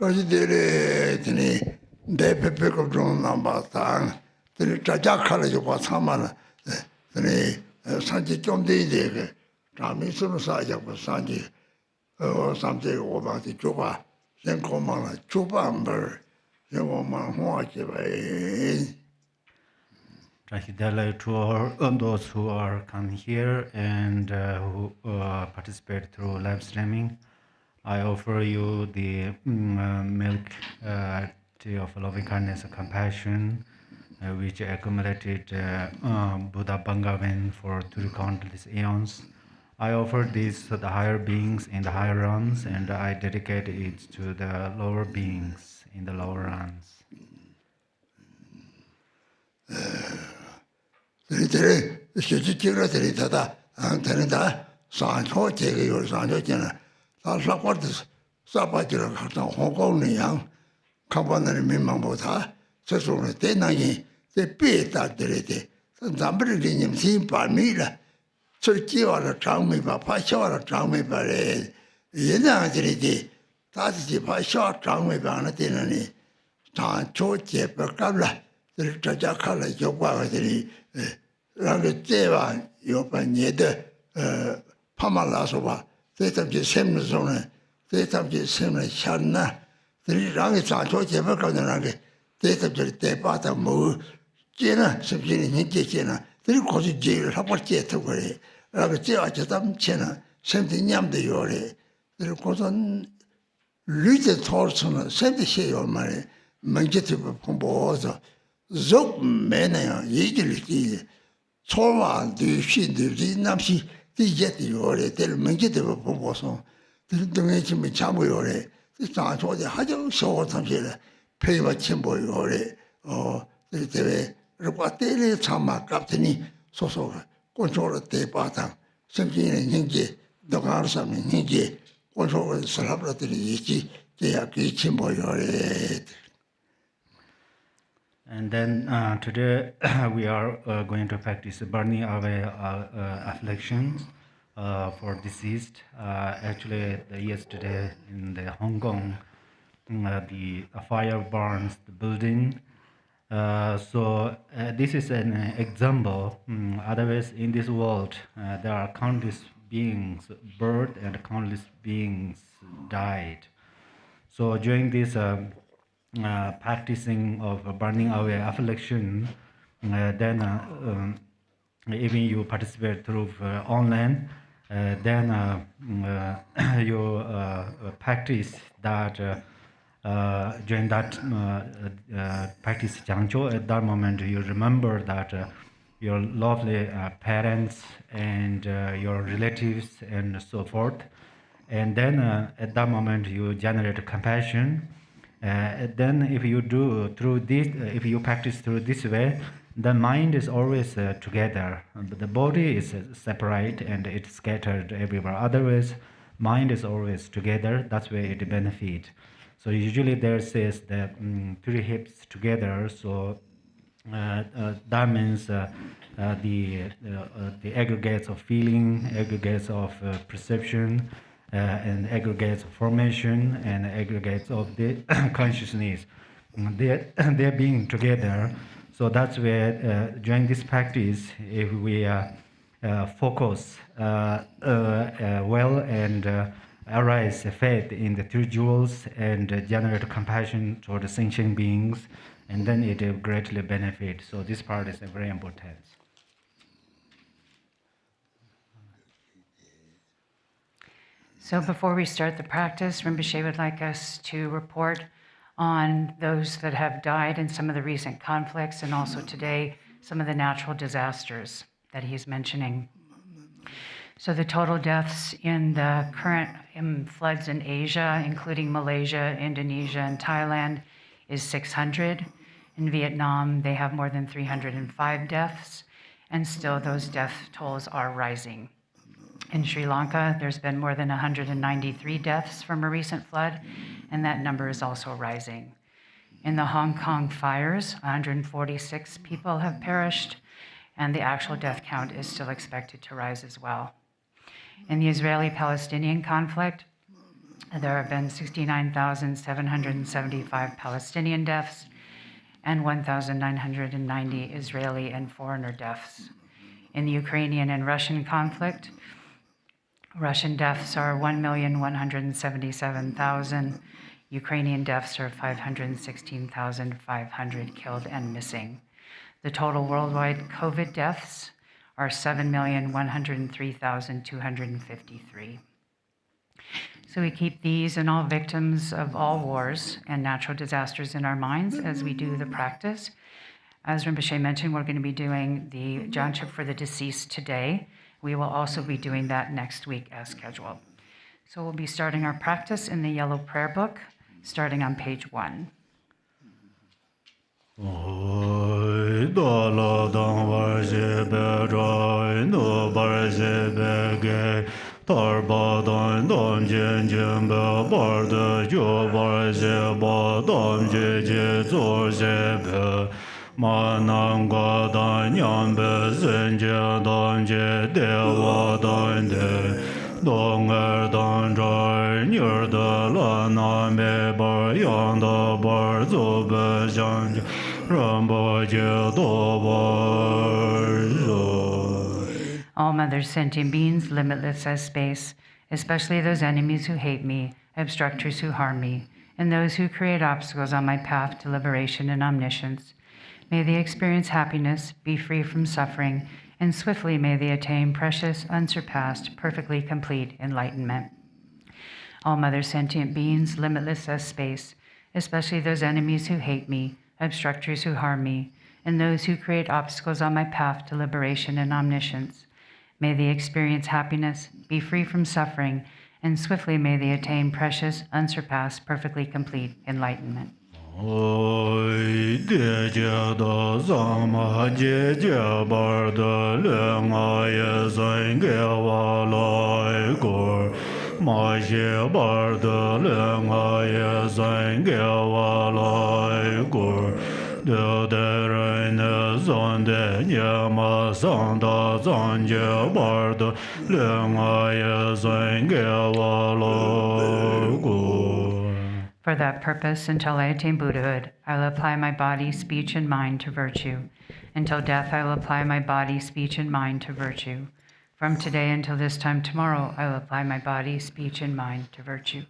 Rajidere tene they pick up on number tang. The Jajakala you was Hamana, the Sanji Tom Dede, Tamisun Saja was Sanji, or something over the Juba, then come on a Chubamber, the woman who watch. To those who are coming here and who participate through live streaming, I offer you the milk tea of loving kindness and compassion, which accumulated Buddha Bangavan for 2 countless eons. I offer this to the higher beings in the higher realms, and I dedicate it to the lower beings in the lower realms. Jajakala Yogwagari, Rangateva, Yopanede, Pamalasoba, they have the same zone, they have the same Shana, the Rangitan, Jebaka, they have the Debata Mu, Jena, Sabine Nikina, they call it jail, Hapaket away, Ragatia, Chatam Chena, something yam the Yore, they call on Lita Torson, send the shade on my Mangetive Pombozo. Zok mena yigiliki Tova du Shin du Namsi, the Yeti Yore, tell Mangetive Pomboson, the Donation Chamu Yore, the start for the Hajo Shaw Tamsila, pay what Chimbo Yore, or the Rapatele Tama Captaini, so control the Tepata, something in Hingi, Dogarsam in Hingi, control the Salabratini, they are Chimbo Yore. And then today we are going to practice burning away afflictions for deceased. Actually, yesterday in the Hong Kong, the fire burns the building. So this is an example. Otherwise, in this world, there are countless beings birth and countless beings died. So during this practicing of burning away affliction, then even you participate through online, then you practice that during that practice Jangchok. At that moment, you remember that your lovely parents and your relatives and so forth, and then at that moment you generate compassion. Then if you do through this, if you practice through this way, the mind is always together. The body is separate and it's scattered everywhere. Otherwise, mind is always together. That's where it benefits. So usually there says that 3 hips together. So that means the aggregates of feeling, aggregates of perception, and aggregates of formation, and aggregates of the consciousness. They're being together. So that's where during this practice, if we focus well and arise faith in the 3 jewels and generate compassion toward the sentient beings, and then it will greatly benefit. So this part is very important. So before we start the practice, Rinpoche would like us to report on those that have died in some of the recent conflicts, and also today some of the natural disasters that he's mentioning. So the total deaths in the current floods in Asia, including Malaysia, Indonesia, and Thailand, is 600. In Vietnam, they have more than 305 deaths, and still those death tolls are rising. In Sri Lanka, there's been more than 193 deaths from a recent flood, and that number is also rising. In the Hong Kong fires, 146 people have perished, and the actual death count is still expected to rise as well. In the Israeli-Palestinian conflict, there have been 69,775 Palestinian deaths, and 1,990 Israeli and foreigner deaths. In the Ukrainian and Russian conflict, Russian deaths are 1,177,000. Ukrainian deaths are 516,500 killed and missing. The total worldwide COVID deaths are 7,103,253. So we keep these and all victims of all wars and natural disasters in our minds as we do the practice. As Rinpoche mentioned, we're going to be doing the Jangchok for the deceased today. We will also be doing that next week as scheduled. So we'll be starting our practice in the yellow prayer book, starting on page 1. All mothers, sentient beings, limitless as space, especially those enemies who hate me, obstructors who harm me, and those who create obstacles on my path to liberation and omniscience. May they experience happiness, be free from suffering, and swiftly may they attain precious, unsurpassed, perfectly complete enlightenment. All mother sentient beings, limitless as space, especially those enemies who hate me, obstructors who harm me, and those who create obstacles on my path to liberation and omniscience. May they experience happiness, be free from suffering, and swiftly may they attain precious, unsurpassed, perfectly complete enlightenment. For that purpose, until I attain Buddhahood, I will apply my body, speech, and mind to virtue. Until death, I will apply my body, speech, and mind to virtue. From today until this time tomorrow, I will apply my body, speech, and mind to virtue.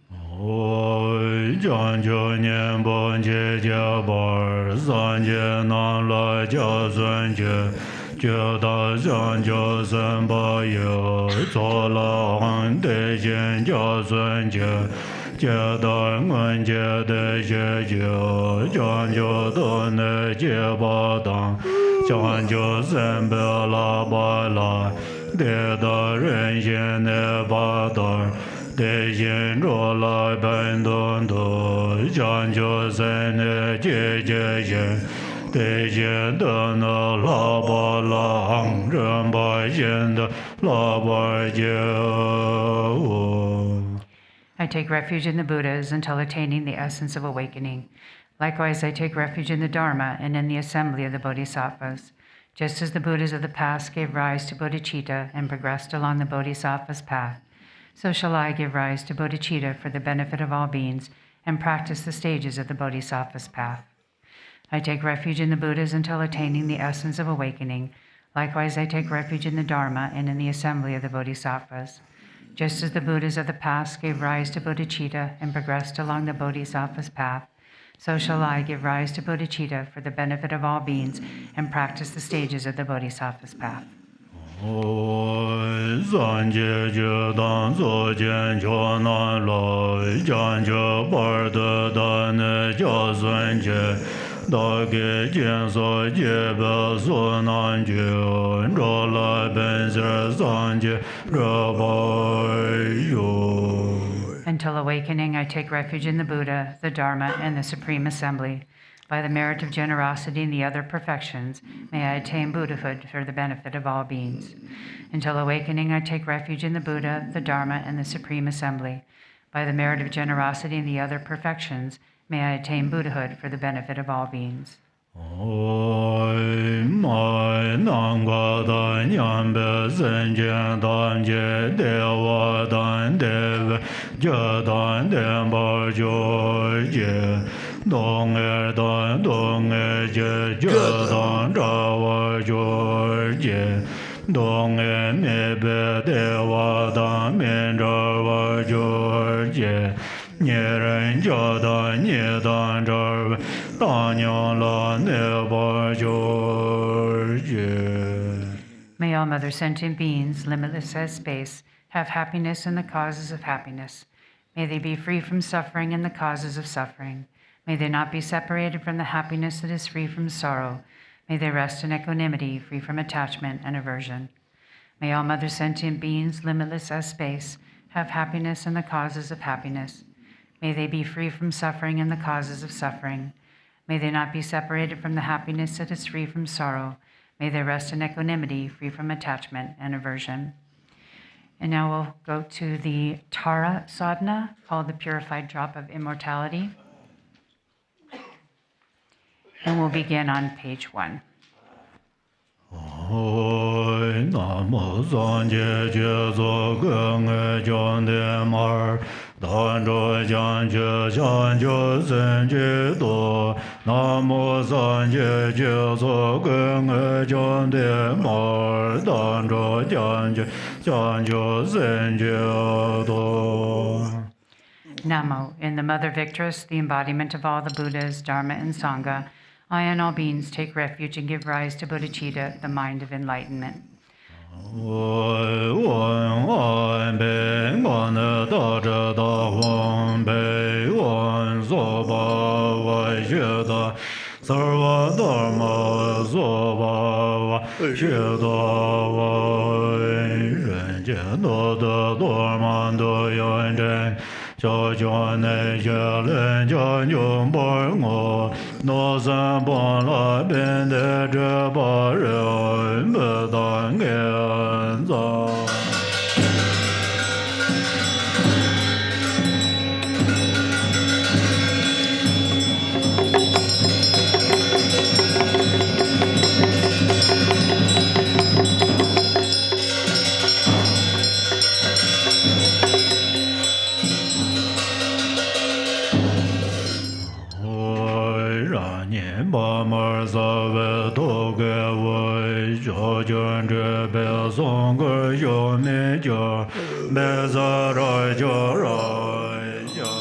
I take refuge in the Buddhas until attaining the essence of awakening. Likewise, I take refuge in the Dharma and in the assembly of the Bodhisattvas. Just as the Buddhas of the past gave rise to bodhicitta and progressed along the Bodhisattva's path, so shall I give rise to bodhicitta for the benefit of all beings and practice the stages of the Bodhisattva's path. I take refuge in the Buddhas until attaining the essence of awakening. Likewise, I take refuge in the Dharma and in the assembly of the Bodhisattvas. Just as the Buddhas of the past gave rise to bodhicitta and progressed along the Bodhisattva's path, so shall I give rise to bodhicitta for the benefit of all beings and practice the stages of the Bodhisattva's path. Until awakening, I take refuge in the Buddha, the Dharma, and the Supreme Assembly. By the merit of generosity and the other perfections, may I attain Buddhahood for the benefit of all beings. Until awakening, I take refuge in the Buddha, the Dharma, and the Supreme Assembly. By the merit of generosity and the other perfections, may I attain Buddhahood for the benefit of all beings. dong dan dong je dan wa jo je dong ne be de wa dan men wa jo je nye ren jo dan nye dan zhe dan yo la ne ba jo je. May all mother sentient beings, limitless as space, have happiness in the causes of happiness. May they be free from suffering in the causes of suffering. May they not be separated from the happiness that is free from sorrow. May they rest in equanimity, free from attachment and aversion. May all mother sentient beings, limitless as space, have happiness in the causes of happiness. May they be free from suffering in the causes of suffering. May they not be separated from the happiness that is free from sorrow. May they rest in equanimity, free from attachment and aversion. And now we'll go to the Tara Sadhana, called the Purified Drop of Immortality. And we'll begin on page 1. Namo Sanje Jesu Genge Jonde Mar Danjo Janje Janjo Senje Do Namo Sanje Jesu Genge Jonde Mar Danjo Janje Janjo Senje Do. Namo, in the Mother Victress, the embodiment of all the Buddhas, Dharma, and Sangha, I and all beings take refuge and give rise to bodhicitta, the mind of enlightenment. Sarva Dharma Soba Shida Ren Jen Do De Dorman Do Yon Jen Cho Cho Ne Je Len Jan Yong Bar Ngo No San Bon La Ben De Je Ba Re Be Dan Gen Za. Ba mar sa ve to ge wei zhe jian zhe be song ge xiu ni jia be za rai jia rai jia.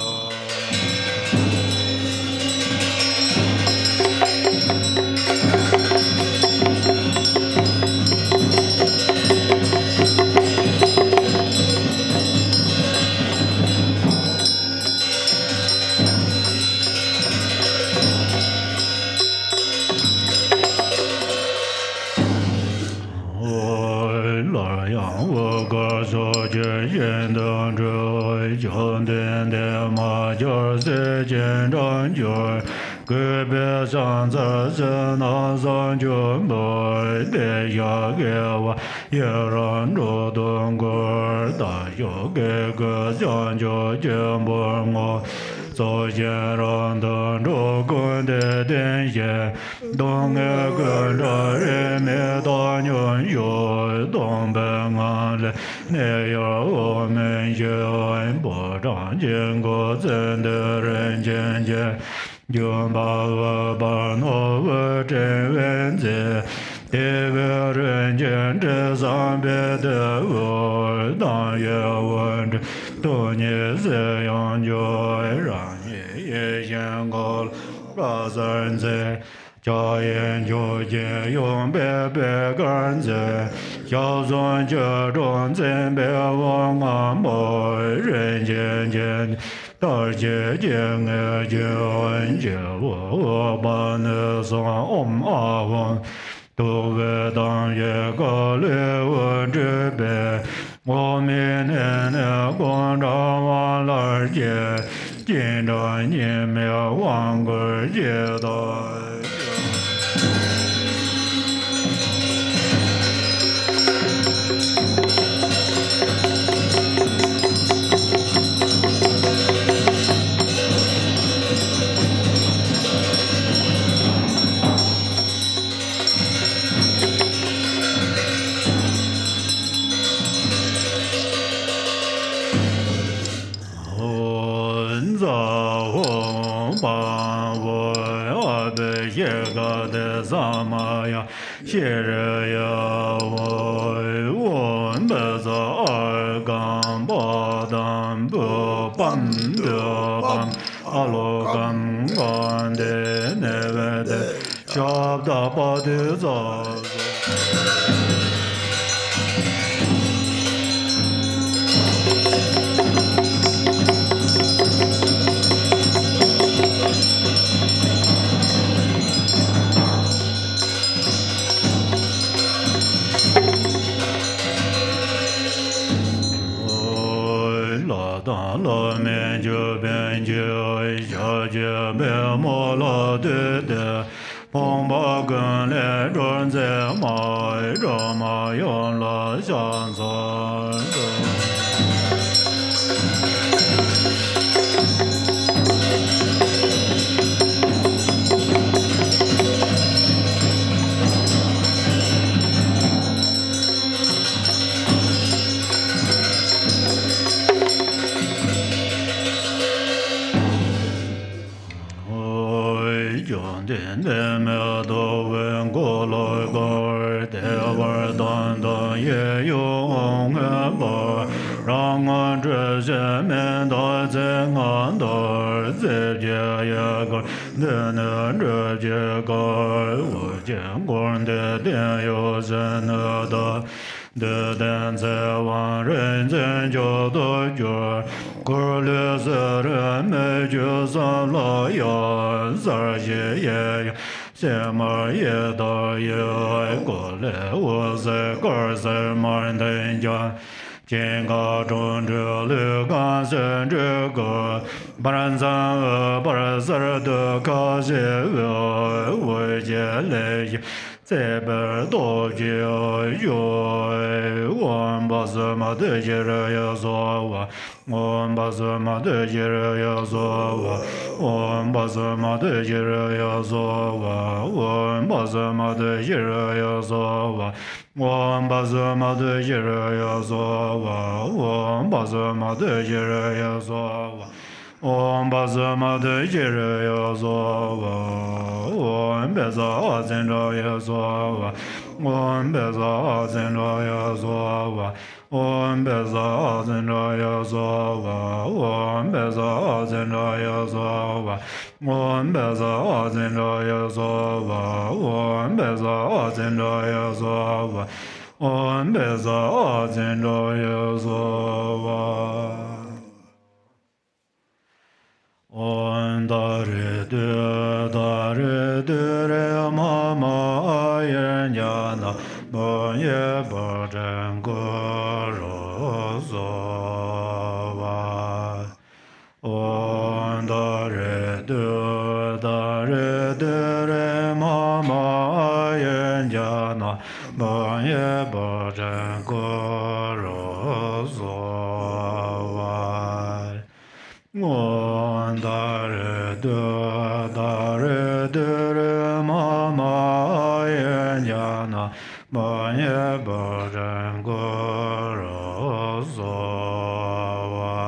be ye ga de samaya shire ya won be za ar gam ba dam bu pam bu pam alo gam gan de ne ve de shab da ba de za lo men ju ben ju ja ju be mo lo de de pong ba gen le zhong ze ma zhe ma yon la xiang zan de me do wen go lo go de wa dan dan ye yong e ba rang an zhe zhe men da zhe an da zhe jie ye go de ne zhe jie go wo jian guan de dian you zhen ne da de dan ze wan ren zhen jiu de jue gu le ze ren me ju san la ya zar ye ye xie ma ye da ye ai gu le wo ze ge ze man den jian jian ga zhong zhe le gan shen zhe ge ban zan e ban zi de ka xie we wei jie le ye zai bei dou jie yue wan ba zi ma de jie re ye zuo wa wan ba zi ma de jie re ye zuo wa wan ba zi ma de jie re ye zuo wa wan ba zi ma de jie re ye zuo wa wan ba zi ma de jie re ye zuo wa wan ba zi ma de jie re ye zuo wa Om Baza Mada Jira Yazova, Om Beza Zinra Yazova, Om Beza Zinra Yazova, Om Beza Zinra Yazova, Om Beza Zinra Yazova, Om Beza Zinra Yazova, Om Beza Zinra Yazova, Om Beza Zinra Yazova. On da re re ma ma yen ya na bo ye bo zhen go ro zo wa on da re re ma ma yen ya na bo ye bo zhen go ro zo wa on da re re ma ma yen ya na ma ye bo zhen go ro zo wa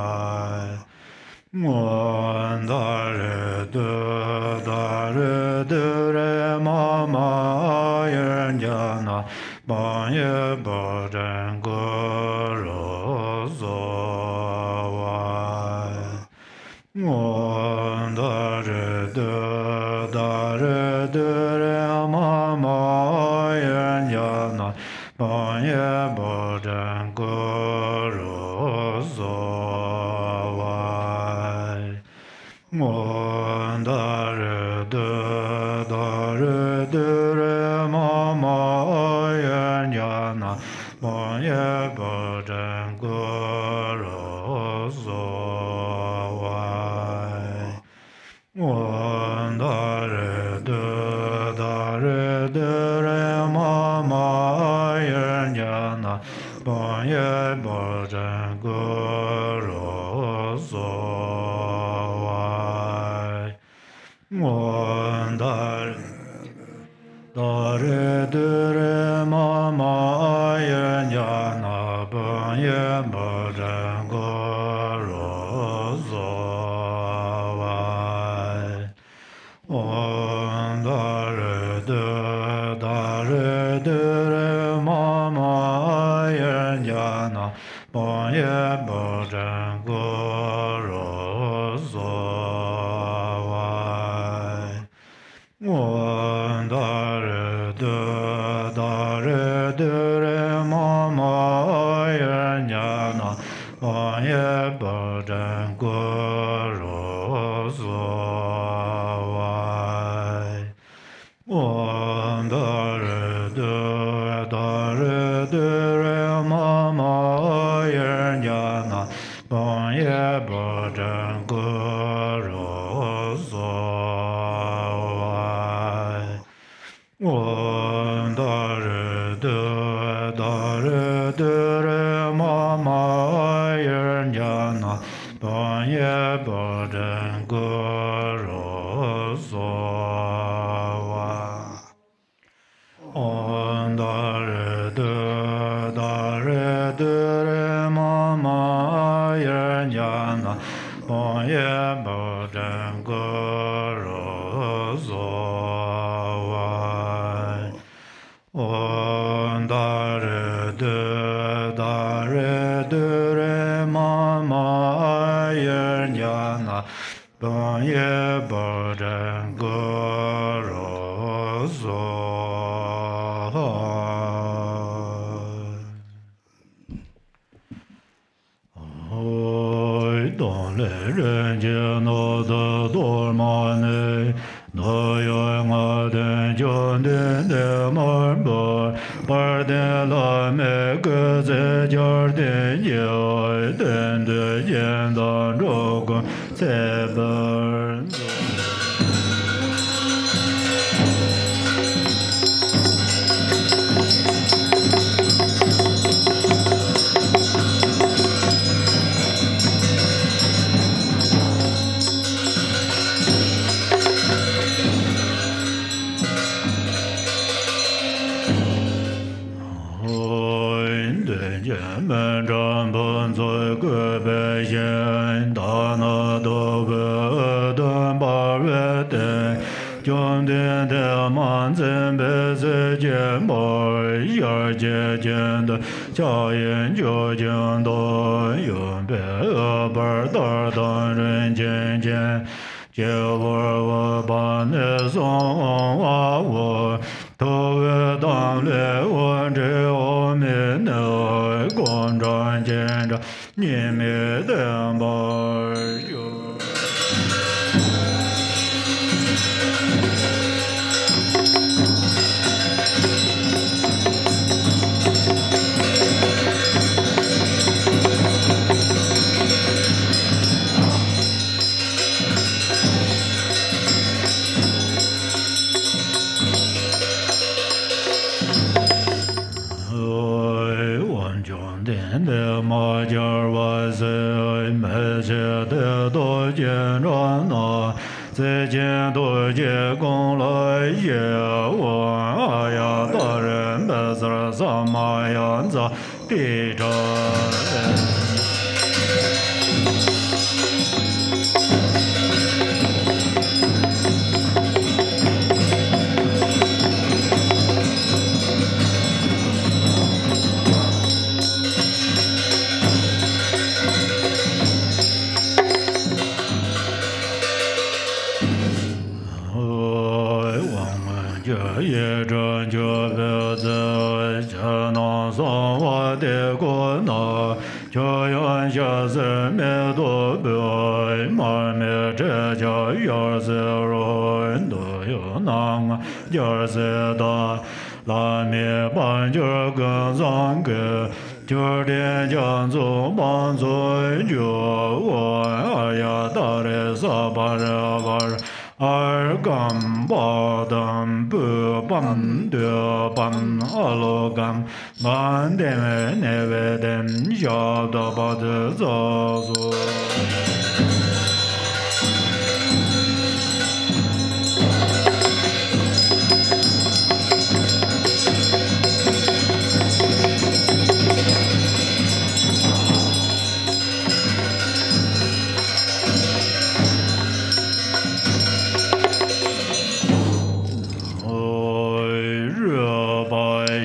on da re re ma ma yen ya na ma ye bo zhen go ro zo wa on da re re ma ma yen ya na ma ye bo zhen go ro zo wa on da re re ma ma yen ya na ma ye bo zhen go ro zo on da re re ma ma yen ya na ma ye bo zhen go ro zo wa on da re ma ma yen ya na ma ye bo zhen go ro zo wa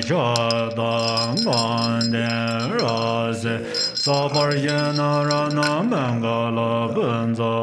Shadang Ganden Rase Sabar Yena Rana Mangala Benza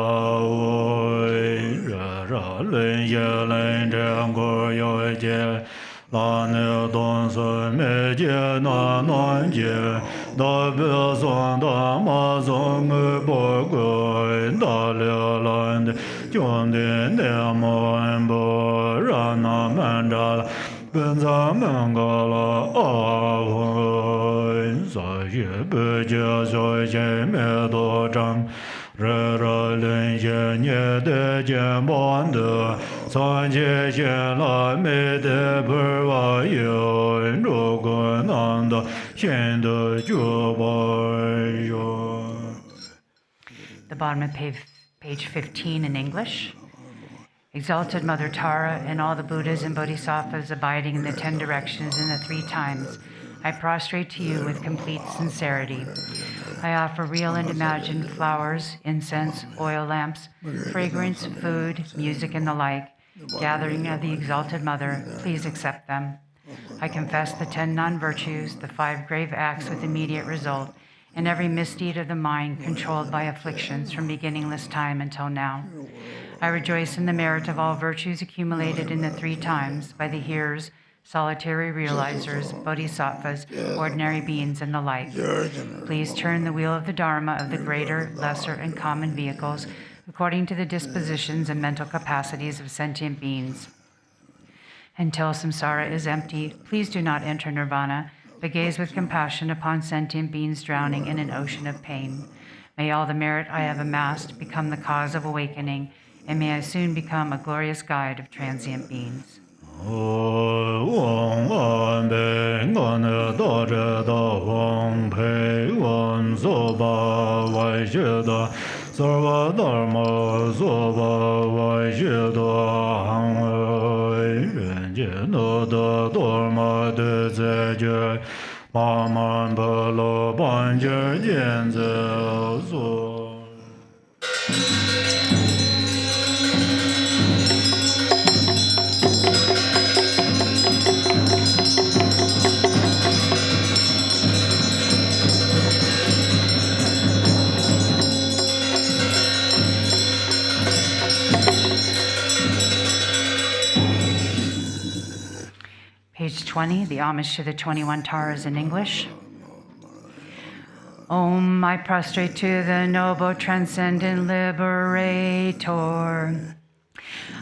Oi Ra Len Yelen Jangor Yoje La Ne Don Se Me Je Na Nan Je Da Be Son Da Ma Song Bo Goi Da Le Lan Jon De Ne Mo En Bo Rana Mandala Benza Mangala Ahoy Sa Ye Be Je So Je Me Do Zhang Re Ra Len Ye Nye De Jian Ban De San Jie Xian La Me De Per Wa Yo Ru Gu Nan Da Xian De Ju Ba Yo. The bottom of page 15 in English. Exalted Mother Tara and all the Buddhas and Bodhisattvas abiding in the 10 directions in the 3 times, I prostrate to you with complete sincerity. I offer real and imagined flowers, incense, oil lamps, fragrance, food, music, and the like. Gathering of the Exalted Mother, please accept them. I confess the 10 non-virtues, the 5 grave acts with immediate result, and every misdeed of the mind controlled by afflictions from beginningless time until now. I rejoice in the merit of all virtues accumulated in the 3 times by the hearers, solitary realizers, bodhisattvas, ordinary beings, and the like. Please turn the wheel of the Dharma of the greater, lesser, and common vehicles according to the dispositions and mental capacities of sentient beings. Until samsara is empty, please do not enter nirvana, but gaze with compassion upon sentient beings drowning in an ocean of pain. May all the merit I have amassed become the cause of awakening, and may I soon become a glorious guide of transient beings. Page 20, the homage to the 21 Taras in English. Om, I prostrate to the noble transcendent liberator.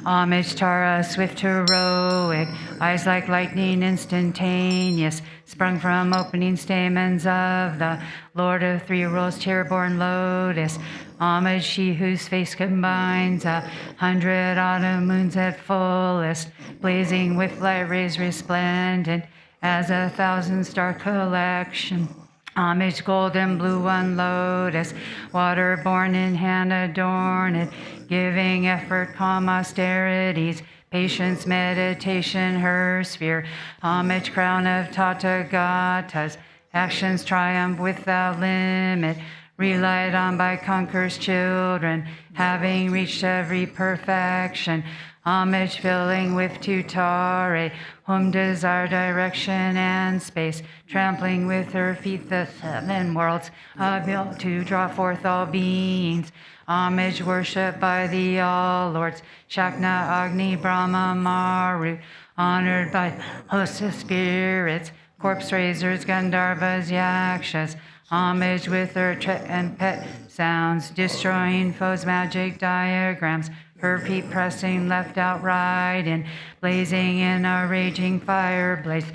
Homage Tara, swift heroic, eyes like lightning instantaneous, sprung from opening stamens of the Lord of 3 Worlds, tear-born lotus. Homage she whose face combines 100 autumn moons at fullest, blazing with light rays resplendent as 1,000 star collection. Homage golden blue one lotus, water born in hand adorned, giving effort calm austerities, patience meditation her sphere. Homage crown of Tathagatas, actions triumph without limit, relied on by conquerors' children, having reached every perfection. Homage filling with tutare, whom desire direction and space, trampling with her feet the 7 worlds, able to draw forth all beings. Homage worshipped by the all lords, Shakna, Agni, Brahma, Maru, honored by hosts of spirits, corpse raisers, Gandharvas, Yakshas. Homage with her tret and pet sounds, destroying foes' magic diagrams, her feet pressing left outright and blazing in a raging fire blaze.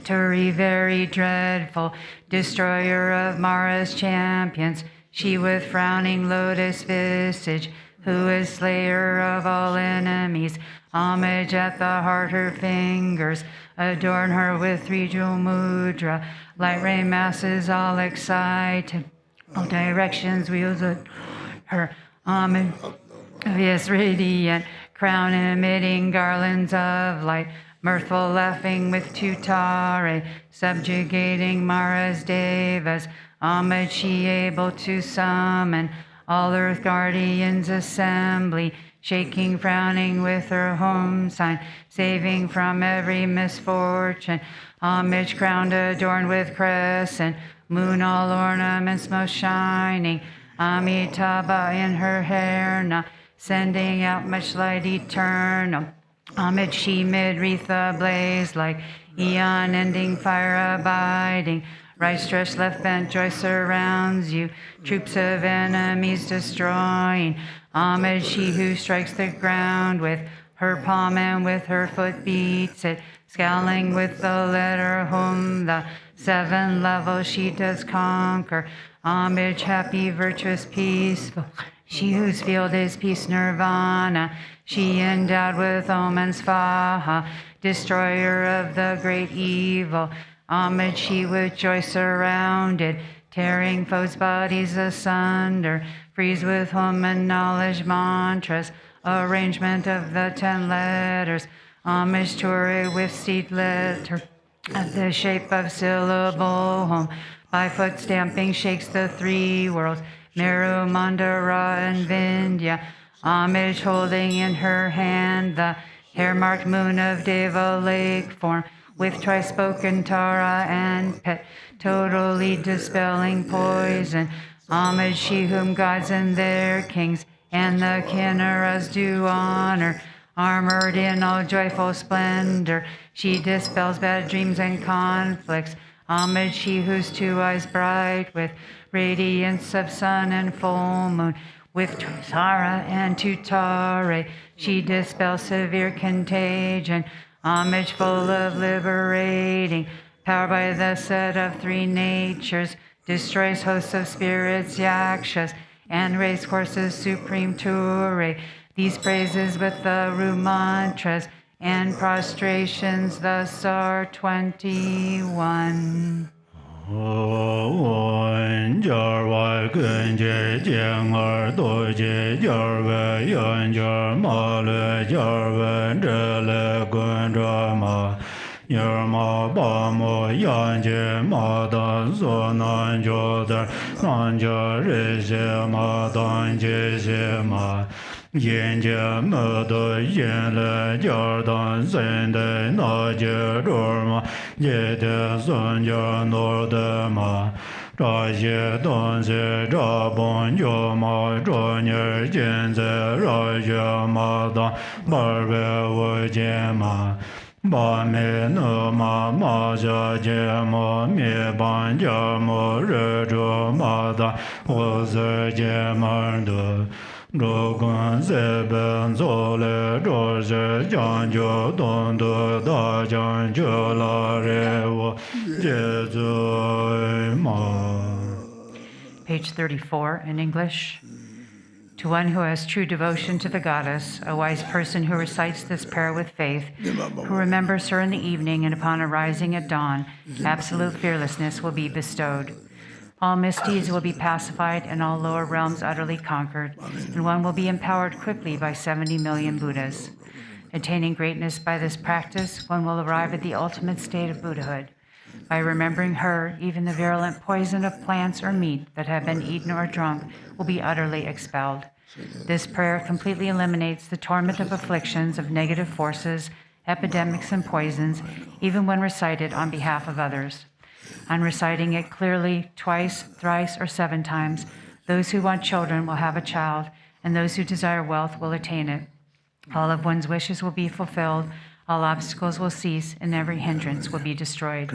Turi, very dreadful, destroyer of Mara's champions, she with frowning lotus visage, who is slayer of all enemies. Homage at the heart, her fingers adorn her with 3 jewel mudra, light ray masses all excited, all directions wheels adorn her. Homage yes, radiant crown emitting garlands of light, mirthful laughing with tutare, subjugating Mara's devas. Homage she able to summon all earth guardians assembly, shaking, frowning with her home sign, saving from every misfortune. Homage crowned, adorned with crescent, moon all ornaments most shining. Amitabha in her hair now, sending out much light eternal. Homage she mid wreath ablaze like eon ending fire abiding. Right stretched, left bent, joy surrounds you, troops of enemies destroying. Homage she who strikes the ground with her palm and with her foot beats it, scowling with the letter whom the 7 levels she does conquer. Homage happy, virtuous, peaceful, she whose field is peace nirvana. She endowed with Om and Svaha, destroyer of the great evil. Homage she with joy surrounded, tearing foes' bodies asunder. Freeze with Om and knowledge mantras, arrangement of the 10 letters. Homage to her with seed letter, of the shape of syllable Om. By foot stamping shakes the 3 worlds, Meru, Mandara, and Vindhya. Homage holding in her hand the hair-marked moon of Deva lake form, with tri-spoken Tara and Pet, totally dispelling poison. Homage she whom gods and their kings and the Kinnaras do honor. Armored in all joyful splendor, she dispels bad dreams and conflicts. Homage she whose 2 eyes bright with radiance of sun and full moon, with Tara and Tutare, she dispels severe contagion. Homage full of liberating power by the set of 3 natures, destroys hosts of spirits, yakshas, and race horses supreme Ture. These praises with the Ru mantras and prostrations thus are 21. Yerma Bamo Yanje Madan Sonan Jodar Nanja Reje Madan Jeshema Yenje Mado Yenle Jordan Zende Naje Dorma Yede Sonja Nordema Raje Donze Rabon Yoma Jonyer Jenze Raje Madan Barbe Wojema Ba me no ma ma ja je mo me ban ja mo re jo ma da o ze je mar do ro gun ze ben zo le ro je jan jo don do da jan jo la re wo je zo ma. Page 34 in English. To one who has true devotion to the goddess, a wise person who recites this prayer with faith, who remembers her in the evening and upon arising at dawn, absolute fearlessness will be bestowed. All misdeeds will be pacified and all lower realms utterly conquered, and one will be empowered quickly by 70 million Buddhas. Attaining greatness by this practice, one will arrive at the ultimate state of Buddhahood. By remembering her, even the virulent poison of plants or meat that have been eaten or drunk will be utterly expelled. This prayer completely eliminates the torment of afflictions of negative forces, epidemics, and poisons, even when recited on behalf of others. On reciting it clearly twice, thrice, or 7 times, those who want children will have a child, and those who desire wealth will attain it. All of one's wishes will be fulfilled, all obstacles will cease, and every hindrance will be destroyed.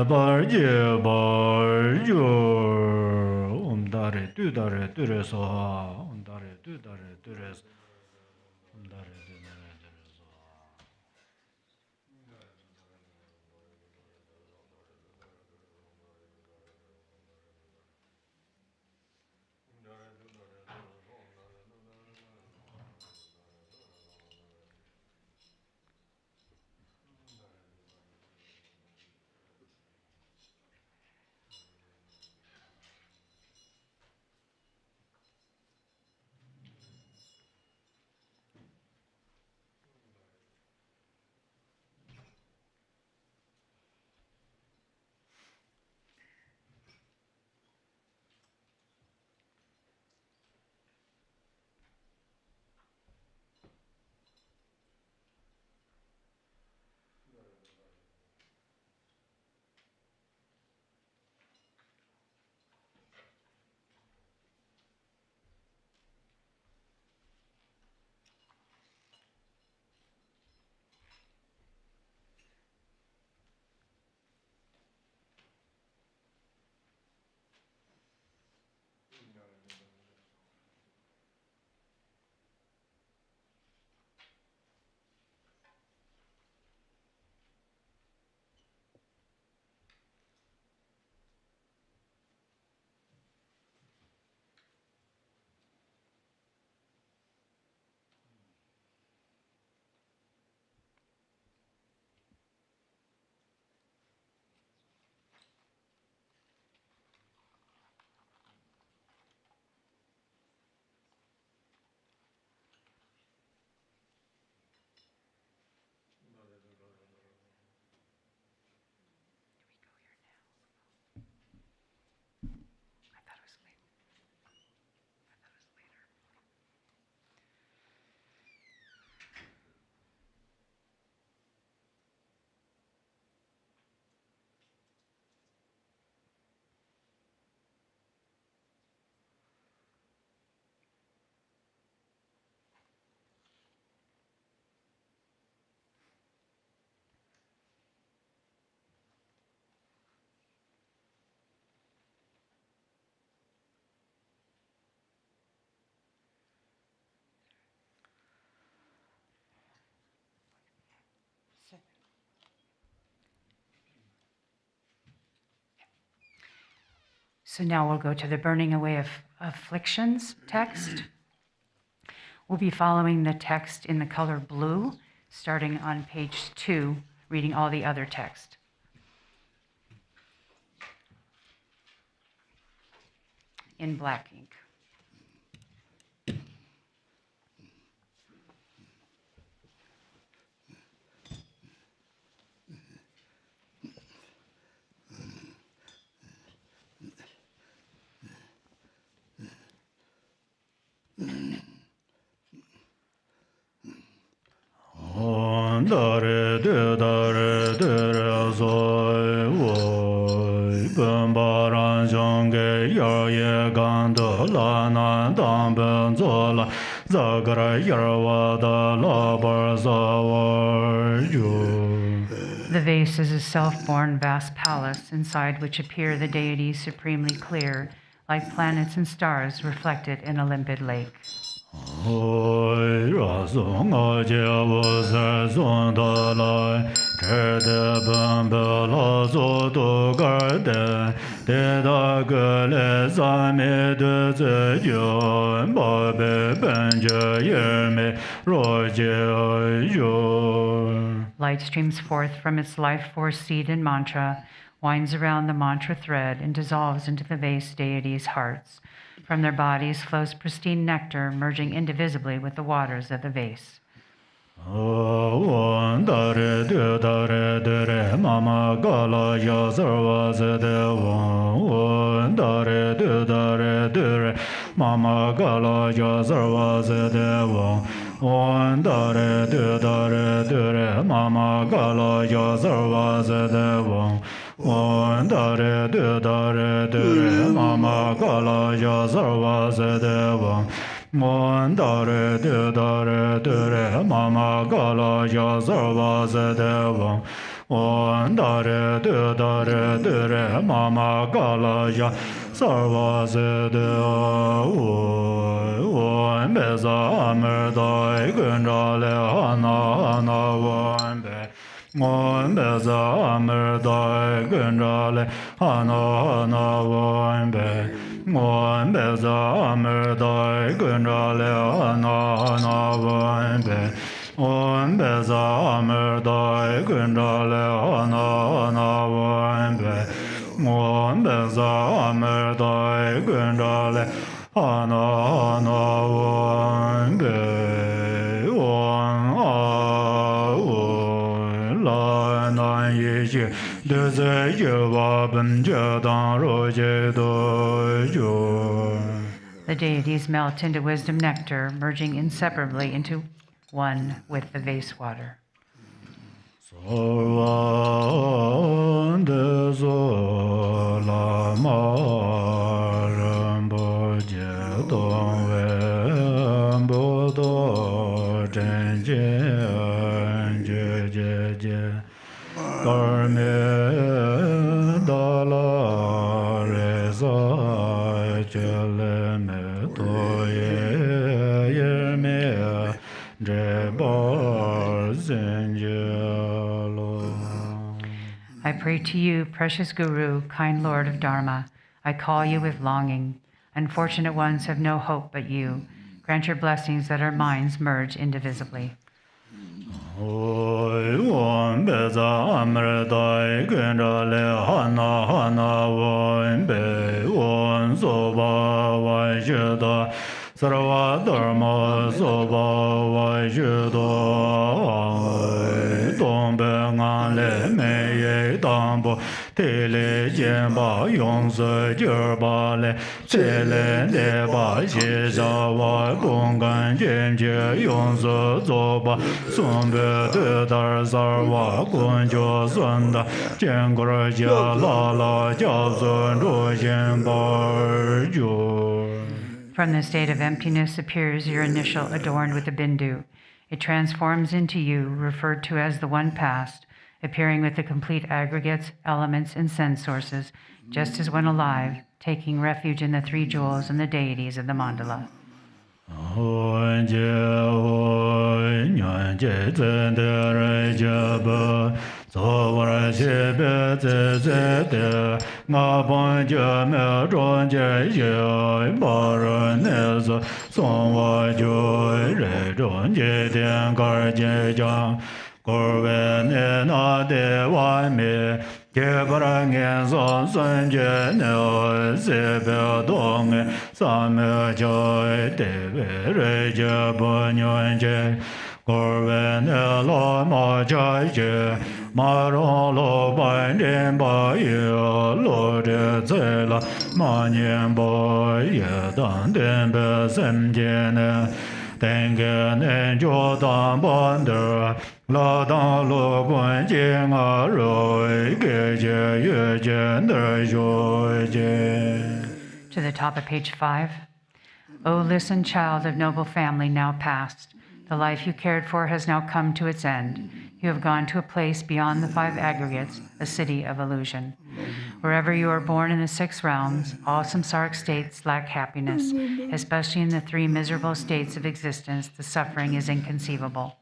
Bar dare dure so dare du dare dure dare dure so. So now we'll go to the burning away of afflictions text. We'll be following the text in the color blue, starting on page 2, reading all the other text. In black ink. Dare dare so wo ben baran jong ge ya ye gan de la na dang ben zo la za gra yar wa da la bar za wa ju. The vase is a self-born vast palace inside which appear the deities supremely clear, like planets and stars reflected in a limpid lake. Oi ra song a je wo sa song da lai che de ben be la zo do ga de da ge le za me de ze yo ba be ben je ye me ro je yo. Light streams forth from its life force seed and mantra, winds around the mantra thread, and dissolves into the vase deities' hearts. From their bodies flows pristine nectar, merging indivisibly with the waters of the vase. Dare dare mama gala ya sarva zede wan. Dare dare mama gala ya sarva zede wan. Dare dare mama gala ya sarva zede wan. Dare dare mama gala ya sarva zede wan. Dare dare mama gala ya sarva zede wan. Dare dare mama gala ya sarva sede wan beza amerdai gunrale hana wan be wan beza amerdai gunrale hana wan be wan beza amerdai gunrale hana wan be wan beza amerdai gunrale hana wan be wan beza amerdai gunrale hana wan be The deities melt into wisdom nectar, merging inseparably into one with the vase water. I pray to you, precious Guru, kind Lord of Dharma. I call you with longing. Unfortunate ones have no hope but you. Grant your blessings that our minds merge indivisibly. Sarva dharma soba vajudo Tombe ngale meye tambo Tele jenba yongse jerba le Tele deba shesha wa bungan jenje yongse zoba Sumbe dedar sarva kunjo sunda Jengor ja la la jabsun roshin barjo. From the state of emptiness appears your initial adorned with a bindu. It transforms into you, referred to as the one past, appearing with the complete aggregates, elements, and sense sources, just as when alive, taking refuge in the three jewels and the deities of the mandala. To the top of page 5. O listen, child of noble family now past. The life you cared for has now come to its end. You have gone to a place beyond the 5 aggregates, a city of illusion. Wherever you are born in the 6 realms, all samsaric states lack happiness, especially in the 3 miserable states of existence. The suffering is inconceivable.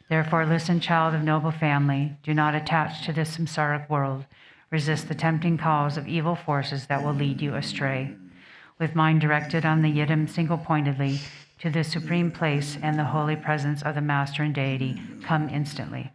Therefore, listen, child of noble family, do not attach to this samsaric world. Resist the tempting calls of evil forces that will lead you astray. With mind directed on the Yidam single-pointedly, to the supreme place and the holy presence of the Master and Deity, come instantly.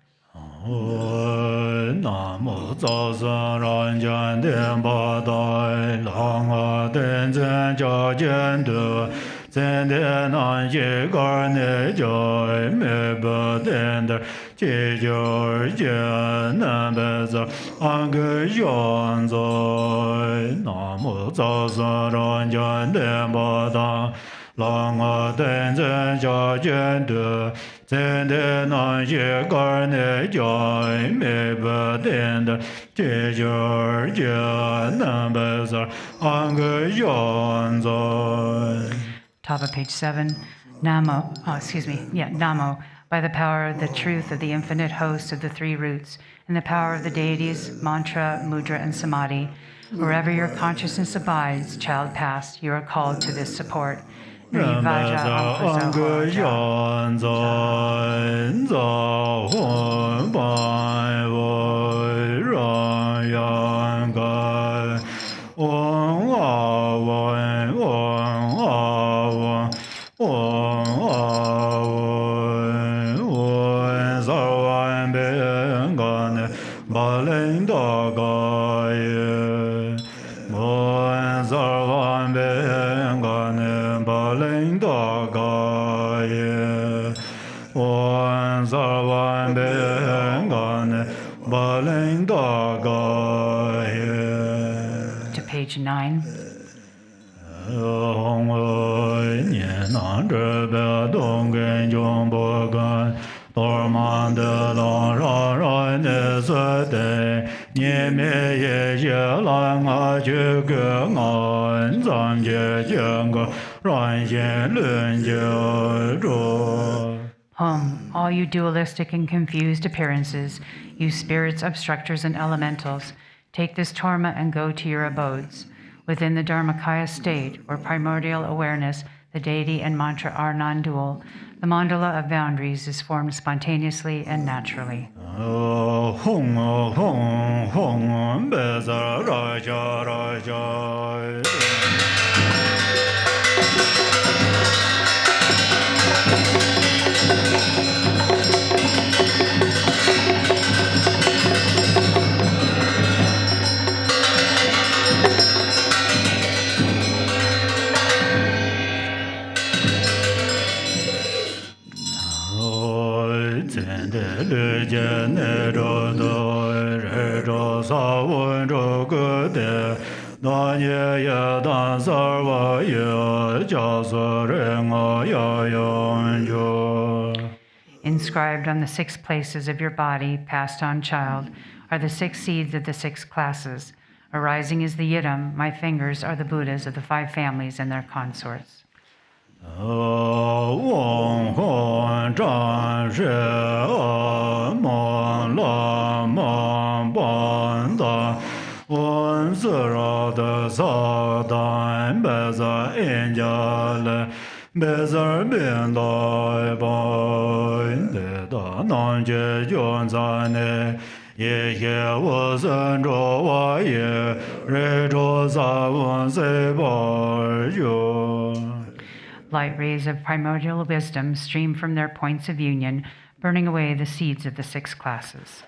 Namo Tsasan Ranjan Denpa Dai Langa Tenzhen Chajen Du Zenden Anji Garne Joy Meba Dender Chi Jor Jen Nambeza Ange Yon Zoi Namo Tsasan Ranjan Denpa Dai Langa Tenzhen Chajen Du Zenden Anji Garne Joy Meba Dender Chi Jor Jen Nambeza Ange Yon Zoi. Top of page 7. Namo, Namo, by the power of the truth of the infinite host of the 3 roots, and the power of the deities, mantra, mudra, and samadhi, Wherever your consciousness abides, child past, you are called to this support. Nrivaja to page 9. Hum, all you dualistic and confused appearances, you spirits, obstructors, and elementals, take this torma and go to your abodes. Within the Dharmakaya state, or primordial awareness, the deity and mantra are non-dual. The mandala of boundaries is formed spontaneously and naturally. Inscribed on the 6 places of your body, passed on child, are the 6 seeds of the 6 classes. Arising is the Yidam, my fingers are the Buddhas of the 5 families and their consorts. Light rays of primordial wisdom stream from their points of union, burning away the seeds of the 6 classes.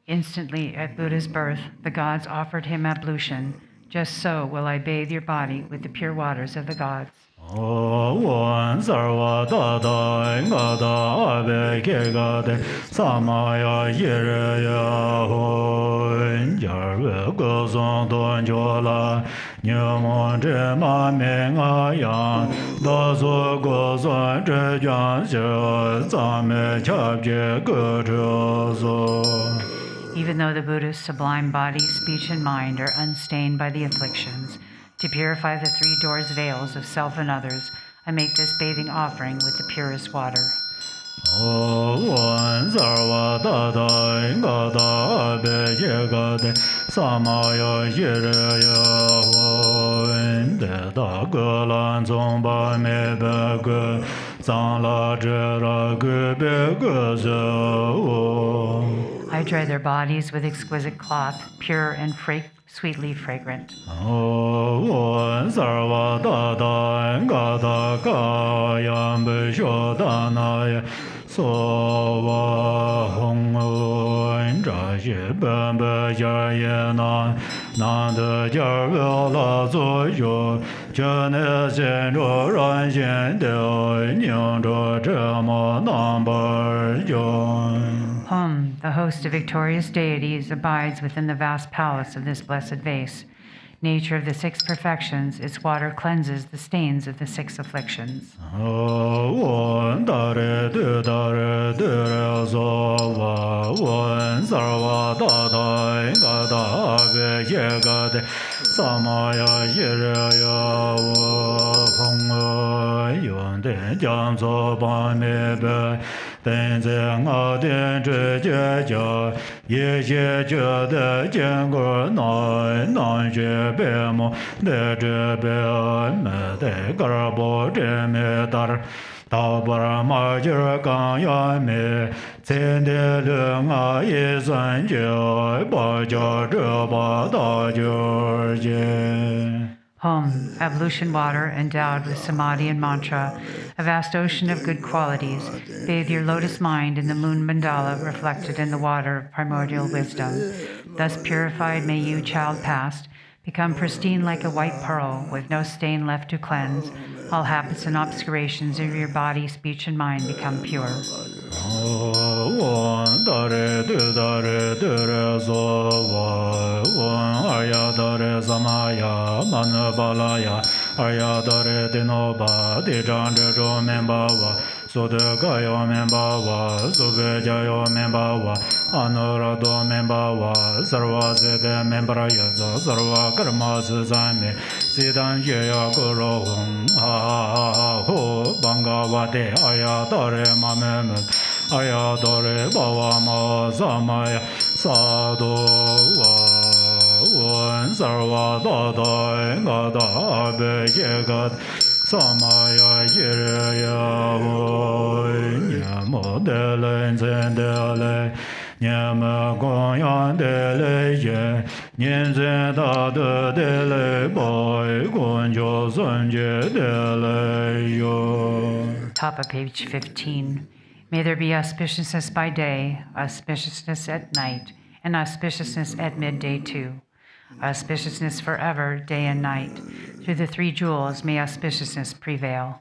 Instantly at Buddha's birth, the gods offered him ablution. Just so will I bathe your body with the pure waters of the gods. One sarva dada ingada abe kegade samaya yiraya hun jarve gozon don jola nyamon jema menga yang dazo gozon zhejian xie zame chabje gechozo. Even though the Buddha's sublime body, speech, and mind are unstained by the afflictions, to purify the three doors veils of self and others, I make this bathing offering with the purest water. One sarva dada ingada abe kegade samaya yiraya hun deda gelan zomba me bege zangla jera gebe gezo. I dry their bodies with exquisite cloth, pure and sweetly fragrant. One sarva dada ingada kayam beshodanaya sova hongun jashi bambe jaryenan nanda jarvela zoyo jane senro ranshen deo nyangzho chema nambar yon. The host of victorious deities abides within the vast palace of this blessed vase. Nature of the six perfections, its water cleanses the stains of the six afflictions. One dare zova one sarva dada ingada abe kegade samaya yiraya hongo yon den jangzo ban me be den zeng a den zhe jie jia ye jie jie de jian gu nai nan jie be mo de zhe be me de gar bo zhe me dar da bar ma jir gang ya me zhen de le nga ye san jie ba jia zhe ba da jie jie. Ablution water endowed with samadhi and mantra, a vast ocean of good qualities. Bathe your lotus mind in the moon mandala reflected in the water of primordial wisdom. Thus purified may you, child past, become pristine like a white pearl, with no stain left to cleanse. All habits and obscurations of your body, speech, and mind become pure. One dare zova one Arya dare samaya manabalaya Arya dare dinoba dijan jo membawa sode gayo membawa sube jayo membawa anurado membawa sarva sede membraya sarva karma suzame sidan yeya guru ha ho bangavate Arya dare mamem Arya dare bhava ma samaya sadhu one sarva dada ingada abe kegade samaya yiraya nyamo dele nzendele nyamo gonyan dele ye nyenzen dada dele boy gonjo sanje dele yo. Top of page 15. May there be auspiciousness by day, auspiciousness at night, and auspiciousness at midday too. Auspiciousness forever, day and night. Through the three jewels may auspiciousness prevail.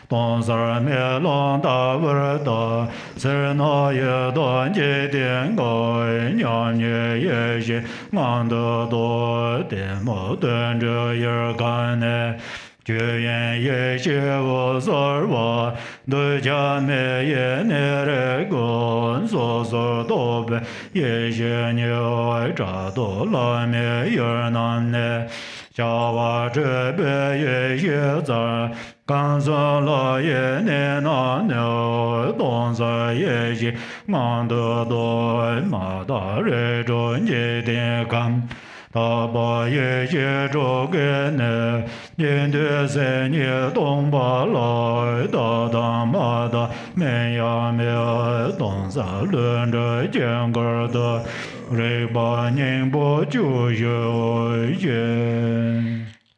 Don sar me long da ver da ser no ye don je den go nyan ye ye je ngan de do de mo den je ye gan ne jue yan ye xie wo sar wa de jia me ye ne re gon so so do be ye xie ni ai zha do la me ye nan ne jia wa zhe be ye xie zai gan sa la ye ne na ne dong sa ye xie ngan de do ma da re zhong ye de gan da ba ye xie zhou ge ne nian de se nie dong ba lai da da ma da men ya me dong sa lun zhe jian ge de To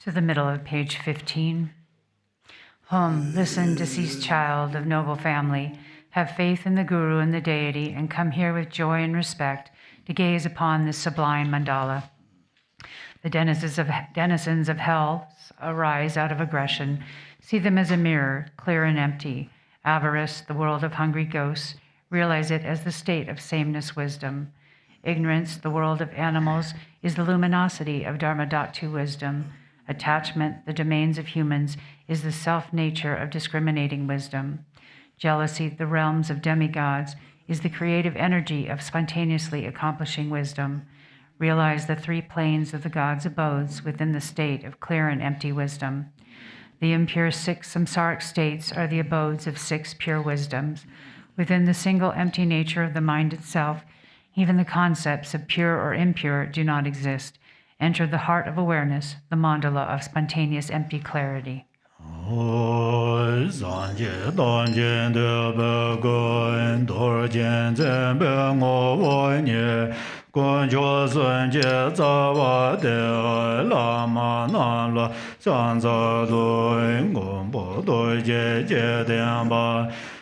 the middle of page 15. Hum, listen, deceased child of noble family. Have faith in the Guru and the deity, and come here with joy and respect to gaze upon this sublime mandala. The denizens of hell arise out of aggression. See them as a mirror, clear and empty. Avarice, the world of hungry ghosts. Realize it as the state of sameness wisdom. Ignorance, the world of animals, is the luminosity of Dharmadhatu wisdom. Attachment, the domains of humans, is the self-nature of discriminating wisdom. Jealousy, the realms of demigods, is the creative energy of spontaneously accomplishing wisdom. Realize the three planes of the gods' abodes within the state of clear and empty wisdom. The impure 6 samsaric states are the abodes of 6 pure wisdoms. Within the single empty nature of the mind itself, even the concepts of pure or impure do not exist. Enter the heart of awareness, the mandala of spontaneous empty clarity.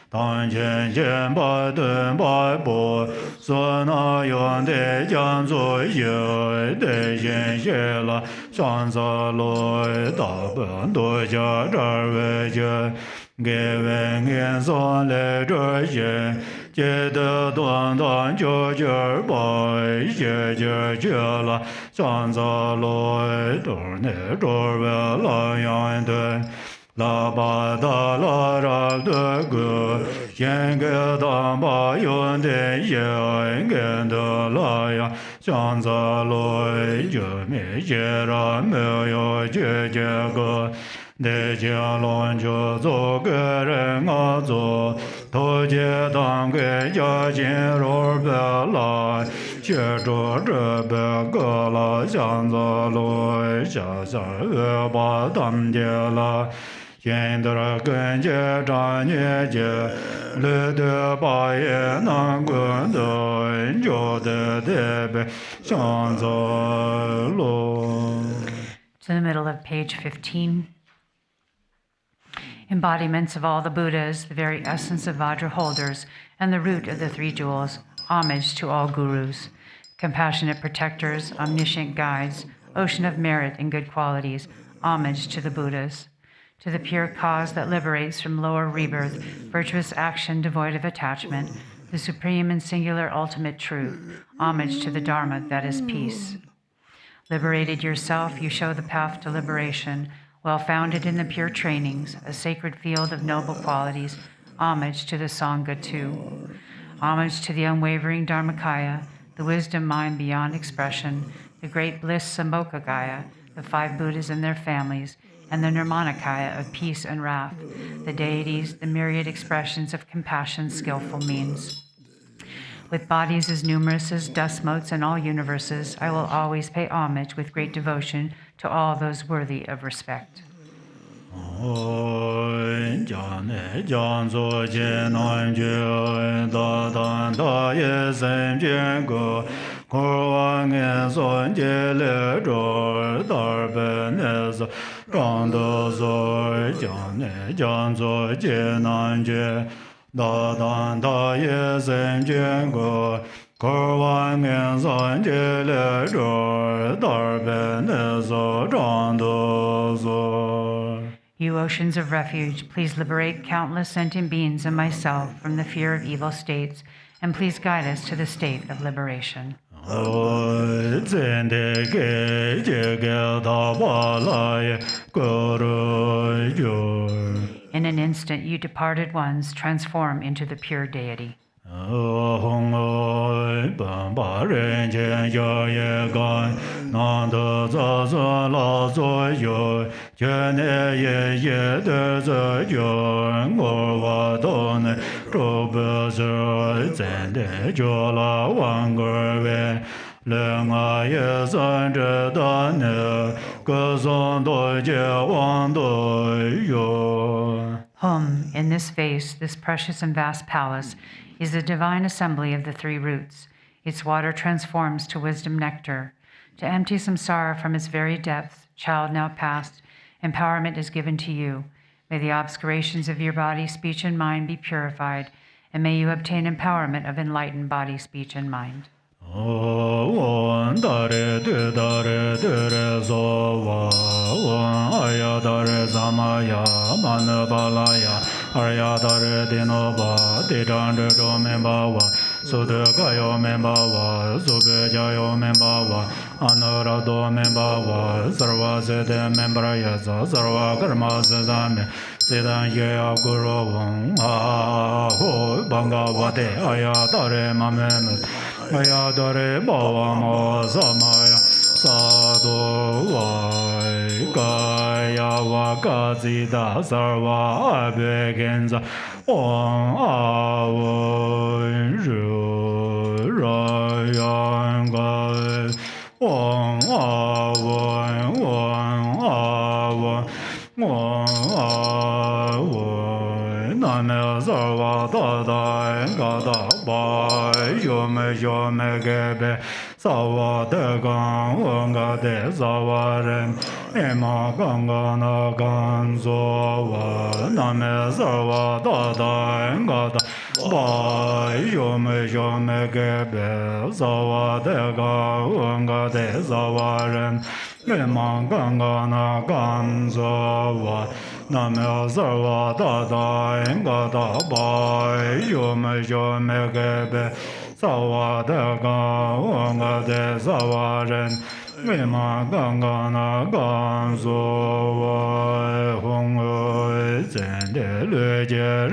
Tan chen chen pa tuen pa po so na yon de jiang zu ye de yin xie la shan sa loi da ben du jia zhe wei jie ge wen yin son le zhe yin jie de duan duan jiu jiu bai jie jie jie la shan sa loi du ne zhe wei la yan de La ba da la ra de gu, yen ge da ba yun de yen ge de la ya, xiang za loi je mi je ra me yo je je ge, de jia lon jo zo ge ren a zo, to jie dang ge jia jin ro be la, xie zhe zhe be ge la, xiang za loi xia xia ye ba dan jie la. Yen de gen jie zhan ye jie, le de ba ye nan gun de, jiu de de be, xiang zi lo. To the middle of page 15. Embodiments of all the Buddhas, the very essence of Vajra holders, and the root of the 3 jewels, homage to all gurus. Compassionate protectors, omniscient guides, ocean of merit and good qualities, homage to the Buddhas. To the pure cause that liberates from lower rebirth, virtuous action devoid of attachment, the supreme and singular ultimate truth, homage to the Dharma that is peace. Liberated yourself, you show the path to liberation, well founded in the pure trainings, a sacred field of noble qualities, homage to the Sangha too. Homage to the unwavering Dharmakaya, the wisdom mind beyond expression, the great bliss Sambhogakaya, the 5 Buddhas and their families, and the Nirmanakaya of peace and wrath, the deities, the myriad expressions of compassion's skillful means. With bodies as numerous as dust motes in all universes, I will always pay homage with great devotion to all those worthy of respect. You oceans of refuge, please liberate countless sentient beings and myself from the fear of evil states, and please guide us to the state of liberation. In an instant, you departed ones transform into the pure deity. In this vase, this precious and vast palace, is the divine assembly of the 3 roots. Its water transforms to wisdom nectar. To empty samsara from its very depths, child now past, empowerment is given to you. May the obscurations of your body, speech, and mind be purified, and may you obtain empowerment of enlightened body, speech, and mind. Dare dare so wa aya dare samaya manabalaya Arya dare dino ba de dande do memba wa so de kayo memba wa so be jayo memba wa anara do memba wa sarva se de membra ya sarva karma se zame sedan ye aguro won ho banga wa de aya dare mamem aya dare bawa mo samaya Sadhu vai kaya vakazita sarva abhegenza om avun ru rayan gai om avun name sarva tada gata bai yome gebe Sawa de gang wanga de zawaren ema ganga na ganzo wa name sawa da da ngada ba yome gebe sawa de gang wanga de zawaren ema ganga na ganzo wa name sawa da da ngada ba yome gebe Sawa de ga wanga de zawaren Mima ganga na ganzo wa hong zen de le je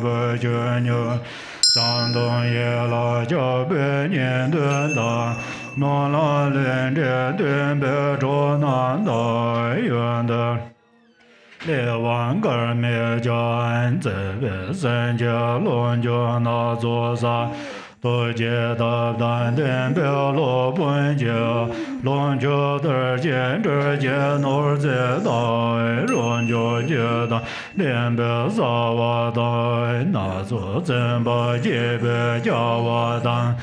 be je nyo San dong ye la ja be nian dun da No la len de dun be zhuo nan da yuan de 列王格灭战这个三家龙家那座山，多杰大丹天表罗本家，龙家的见这见诺在大，龙家觉得连表萨瓦达，那座真把杰别加瓦丹。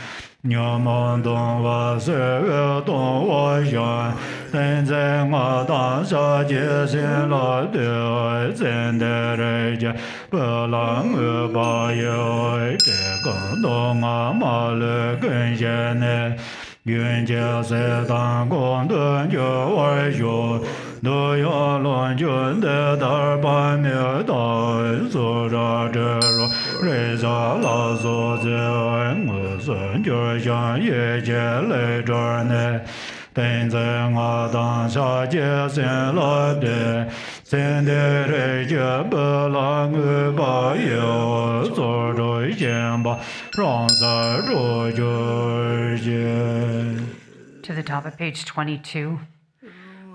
鸟毛东瓦岁月东瓦山，等在我当下界心来的，真的人家不让我把有这个东啊马勒跟前呢。 愿家在当官的就外学，都要乱军的大半面大，做着这罗，人家老做在我孙就像一切来这呢。 等在我当下界心来的，真的人家不让我把有做着先把让在着就见。 To the top of page 22.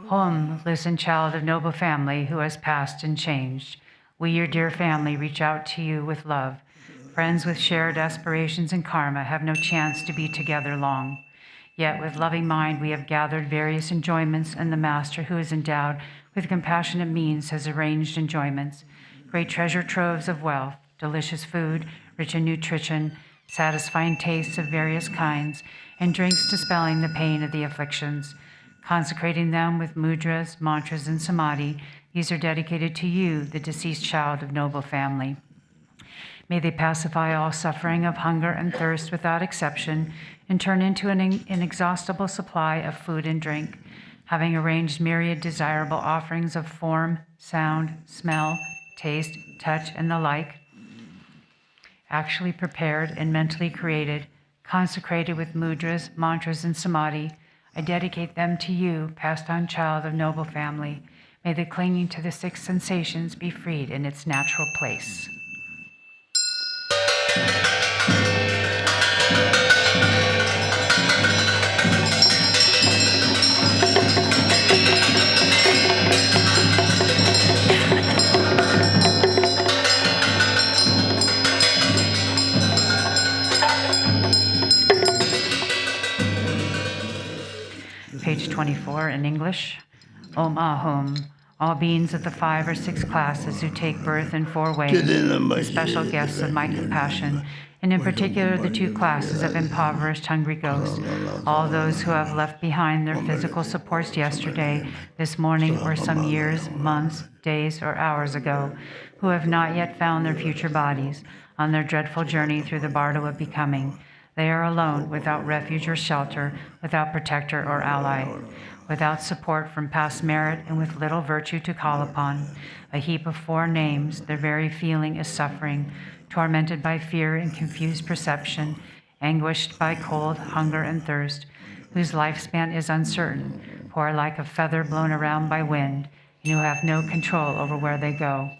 Home, listen, child of noble family who has passed and changed. We, your dear family, reach out to you with love. Friends with shared aspirations and karma have no chance to be together long. Yet with loving mind we have gathered various enjoyments, and the Master, who is endowed with compassionate means, has arranged enjoyments, great treasure troves of wealth, delicious food, rich in nutrition, satisfying tastes of various kinds, and drinks dispelling the pain of the afflictions. Consecrating them with mudras, mantras, and samadhi, these are dedicated to you, the deceased child of noble family. May they pacify all suffering of hunger and thirst without exception, and turn into an inexhaustible supply of food and drink, having arranged myriad desirable offerings of form, sound, smell, taste, touch, and the like, actually prepared and mentally created, consecrated with mudras, mantras, and samadhi. I dedicate them to you, passed on child of noble family. May the clinging to the six sensations be freed in its natural place. Page 24 in English. Om Ahum. all beings of the 5 or 6 classes who take birth in 4 ways, the special guests of my compassion, and in particular the 2 classes of impoverished hungry ghosts, all those who have left behind their physical supports yesterday, this morning, or some years, months, days, or hours ago, who have not yet found their future bodies on their dreadful journey through the bardo of becoming. They are alone, without refuge or shelter, without protector or ally, without support from past merit, and with little virtue to call upon. A heap of 4 names, their very feeling is suffering, tormented by fear and confused perception, anguished by cold, hunger, and thirst, whose lifespan is uncertain, who are like a feather blown around by wind, and who have no control over where they go.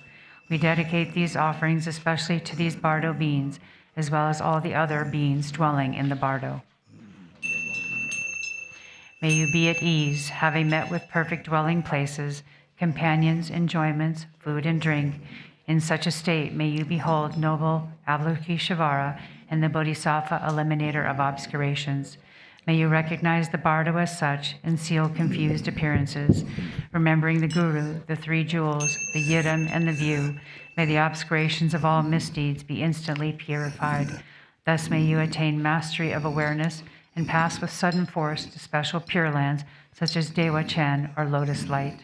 We dedicate these offerings especially to these bardo beings, as well as all the other beings dwelling in the bardo. May you be at ease, having met with perfect dwelling places, companions, enjoyments, food and drink. In such a state, may you behold noble Avalokiteshvara and the Bodhisattva eliminator of obscurations. May you recognize the bardo as such and seal confused appearances. Remembering the Guru, the 3 jewels, the yidam, and the view, may the obscurations of all misdeeds be instantly purified. Thus may you attain mastery of awareness and pass with sudden force to special pure lands such as Dewa Chen or Lotus Light.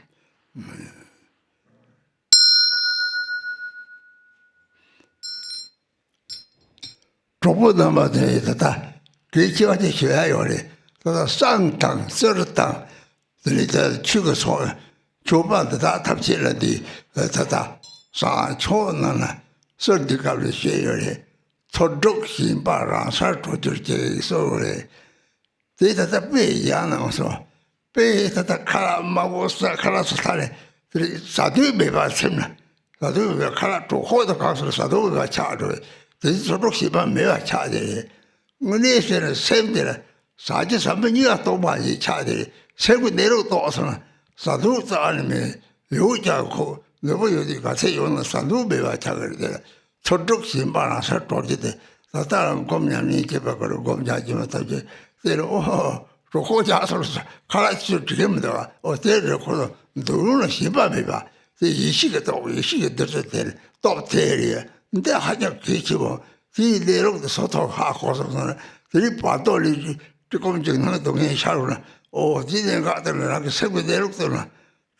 Data be yana so be that kala magosa kala sotale sadu be ba semna sadu be kala to hoda kaso sadu be chaado this sort of shiba me ba chaade mune se semdera saje sambaniya to ba ji chaade segu nero to osona sadu ta anime yoja ko nebo yodi ka se yona sadu be ba chaade chodok shiba na sa tojide sataram komnyami ke ba ko gomja ji mata je oh, Rohojasos, Kalachu Timda, or Theatre, Duruna Shibabiba, the Yishikato, Yishika, Top Terrier, the Haja Kichibo, they look the sort of Hakos, 3 Patoli to come to Nanaton Sharona, or didn't got them like a 7 day looked on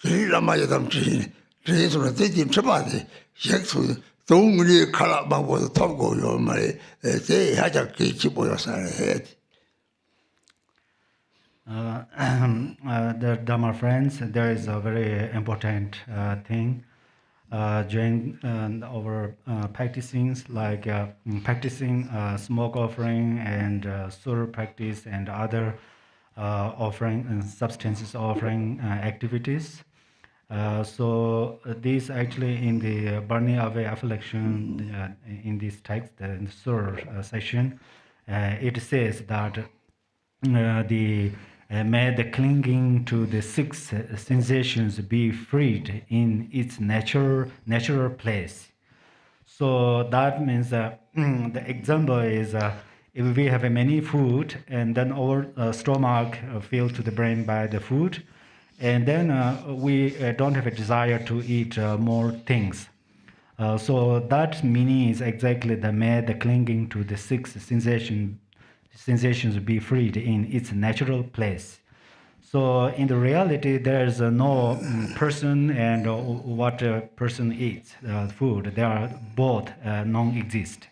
3 Lamayam Chin, 3 Chabati, Shaksu, don't really call up about the Togo, your money, they had a Kichibo head. The Dharma friends, there is a very important thing during our practicing, like practicing smoke offering and sur practice and other offering and substances offering activities. So this actually in the burning away affliction in this text, in the sur section, it says that may the clinging to the 6 sensations be freed in its natural place. So that means the example is if we have many food and then our stomach filled to the brain by the food, and then we don't have a desire to eat more things. So that meaning is exactly may the clinging to the 6 sensations be freed in its natural place. So in the reality, there is no person and what a person eats food. They are both non-exist.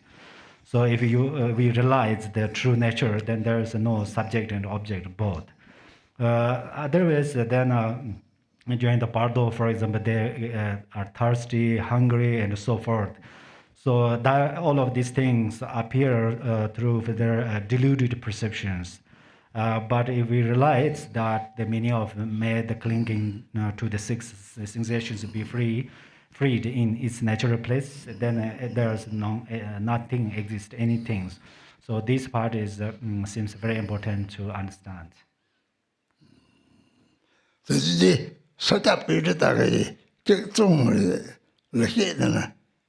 So if we realize the true nature, then there is no subject and object both. Otherwise, then during the bardo, for example, they are thirsty, hungry, and so forth. So that all of these things appear through their deluded perceptions. But if we realize that the meaning of may the clinging to the 6 sensations be freed in its natural place, then there's nothing exists, anything. So this part is seems very important to understand.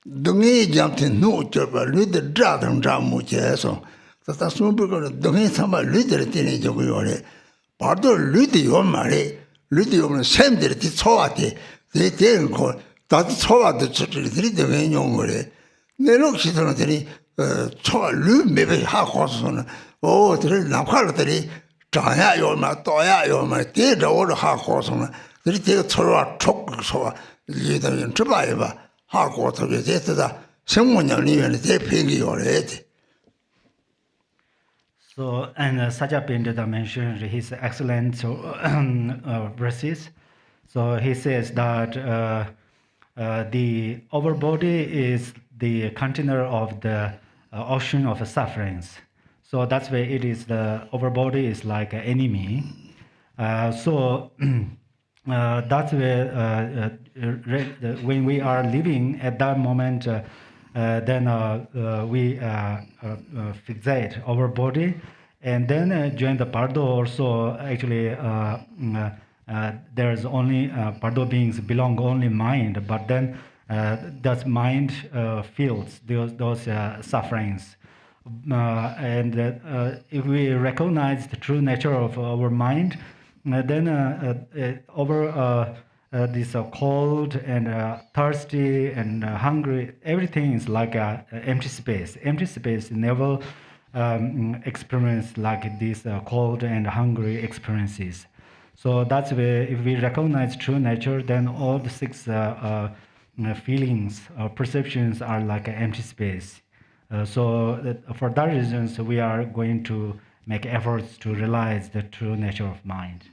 Dungi jumping no job, little dragon dramu cheso. That's no because Dungi summer little teenage of your Pardo Ludio Mare, Ludio send it to Soati, 대대는 거 다들 초와도 저들이 되는 용어래. 내놓 시선들이 초와 르메베 하고서는 들을 남칼들이 자야 요마 또야 요마 대저를 하고서는 들이 되게 초와 촉소와 이들 좀 봐봐 하고 저게 됐다. 성문연이면 대표기 요래. So, and Sajapinda mentioned his excellent verses. So he says that the our body is the container of the ocean of sufferings. So that's why it is our body is like an enemy. So that's where when we are living at that moment, then we fixate our body, and then during the Pardo also actually there's only Pardo beings belong only mind, but then that mind feels those sufferings. And if we recognize the true nature of our mind, then our this cold and thirsty and hungry, everything is like a empty space. Empty space never experience like these cold and hungry experiences. So that's where if we recognize true nature, then all the six feelings or perceptions are like an empty space. So for that reason, we are going to make efforts to realize the true nature of mind.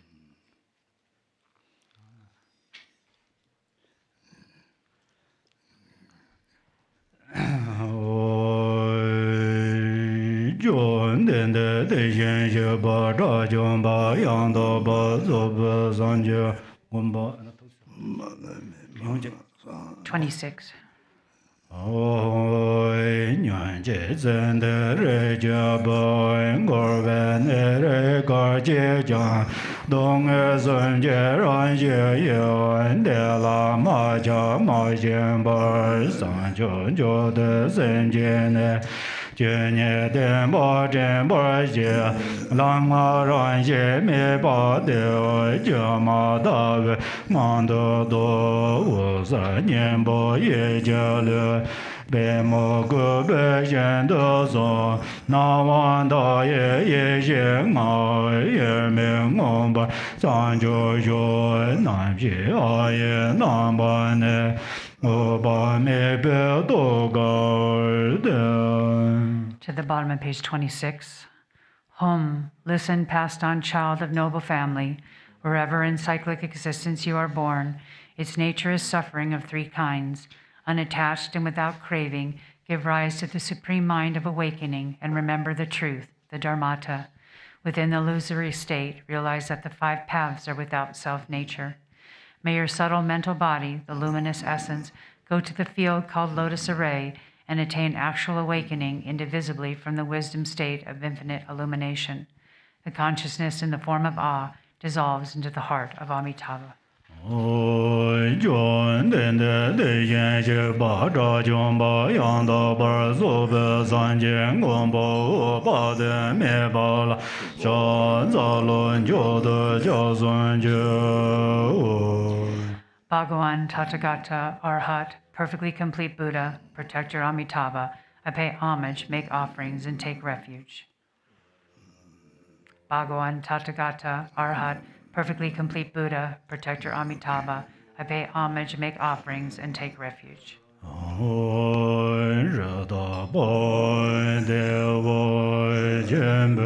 John then the Yen Ba Da John Ba Yang Da Ba Zo Ba Zan Je Gumba 26. Oi Nyan Je Zen De Re Ja Ba Ngor Ven Re Ga Je Jan Dong E Zun Je Ran Je Yuan De La Ma Ja Ma Jen Ba San Jo Jo De Zen Je Ne Jenye Den Ba Jen Ba Je Lang Ma Ran Je Me Ba De Je Ma Da Ve Man Do Do Wu Sa Nian Bo Ye Je Le Be Mo Gu Be Jen Do So Na Wan Da Ye Ye Je Ma Ye Me Ngong Ba San Jo Jo Nam Je A Ye Nam Ba Ne O Ba Me Be Do Ga De. To the bottom of page 26. Home, listen, passed on child of noble family, wherever in cyclic existence you are born, its nature is suffering of three kinds. Unattached and without craving, give rise to the supreme mind of awakening and remember the truth, the dharmata. Within the illusory state, realize that the five paths are without self-nature. May your subtle mental body, the luminous essence, go to the field called lotus array and attain actual awakening indivisibly from the wisdom state of infinite illumination. The consciousness in the form of awe dissolves into the heart of Amitabha. Oi John Den De Yen Je Ba Da John Ba Yang Da Ba Zo Be San Jian Gong Bo Ba De Me Ba La Sha Za Lun Jo De Jia Sun Je Bhagawan, Tathagata, Arhat, perfectly complete Buddha, protector Amitabha, I pay homage, make offerings, and take refuge. Bhagawan, Tathagata, Arhat, perfectly complete Buddha, protector Amitabha, I pay homage, make offerings, and take refuge. Oi Rada Boy De Boy Jen Be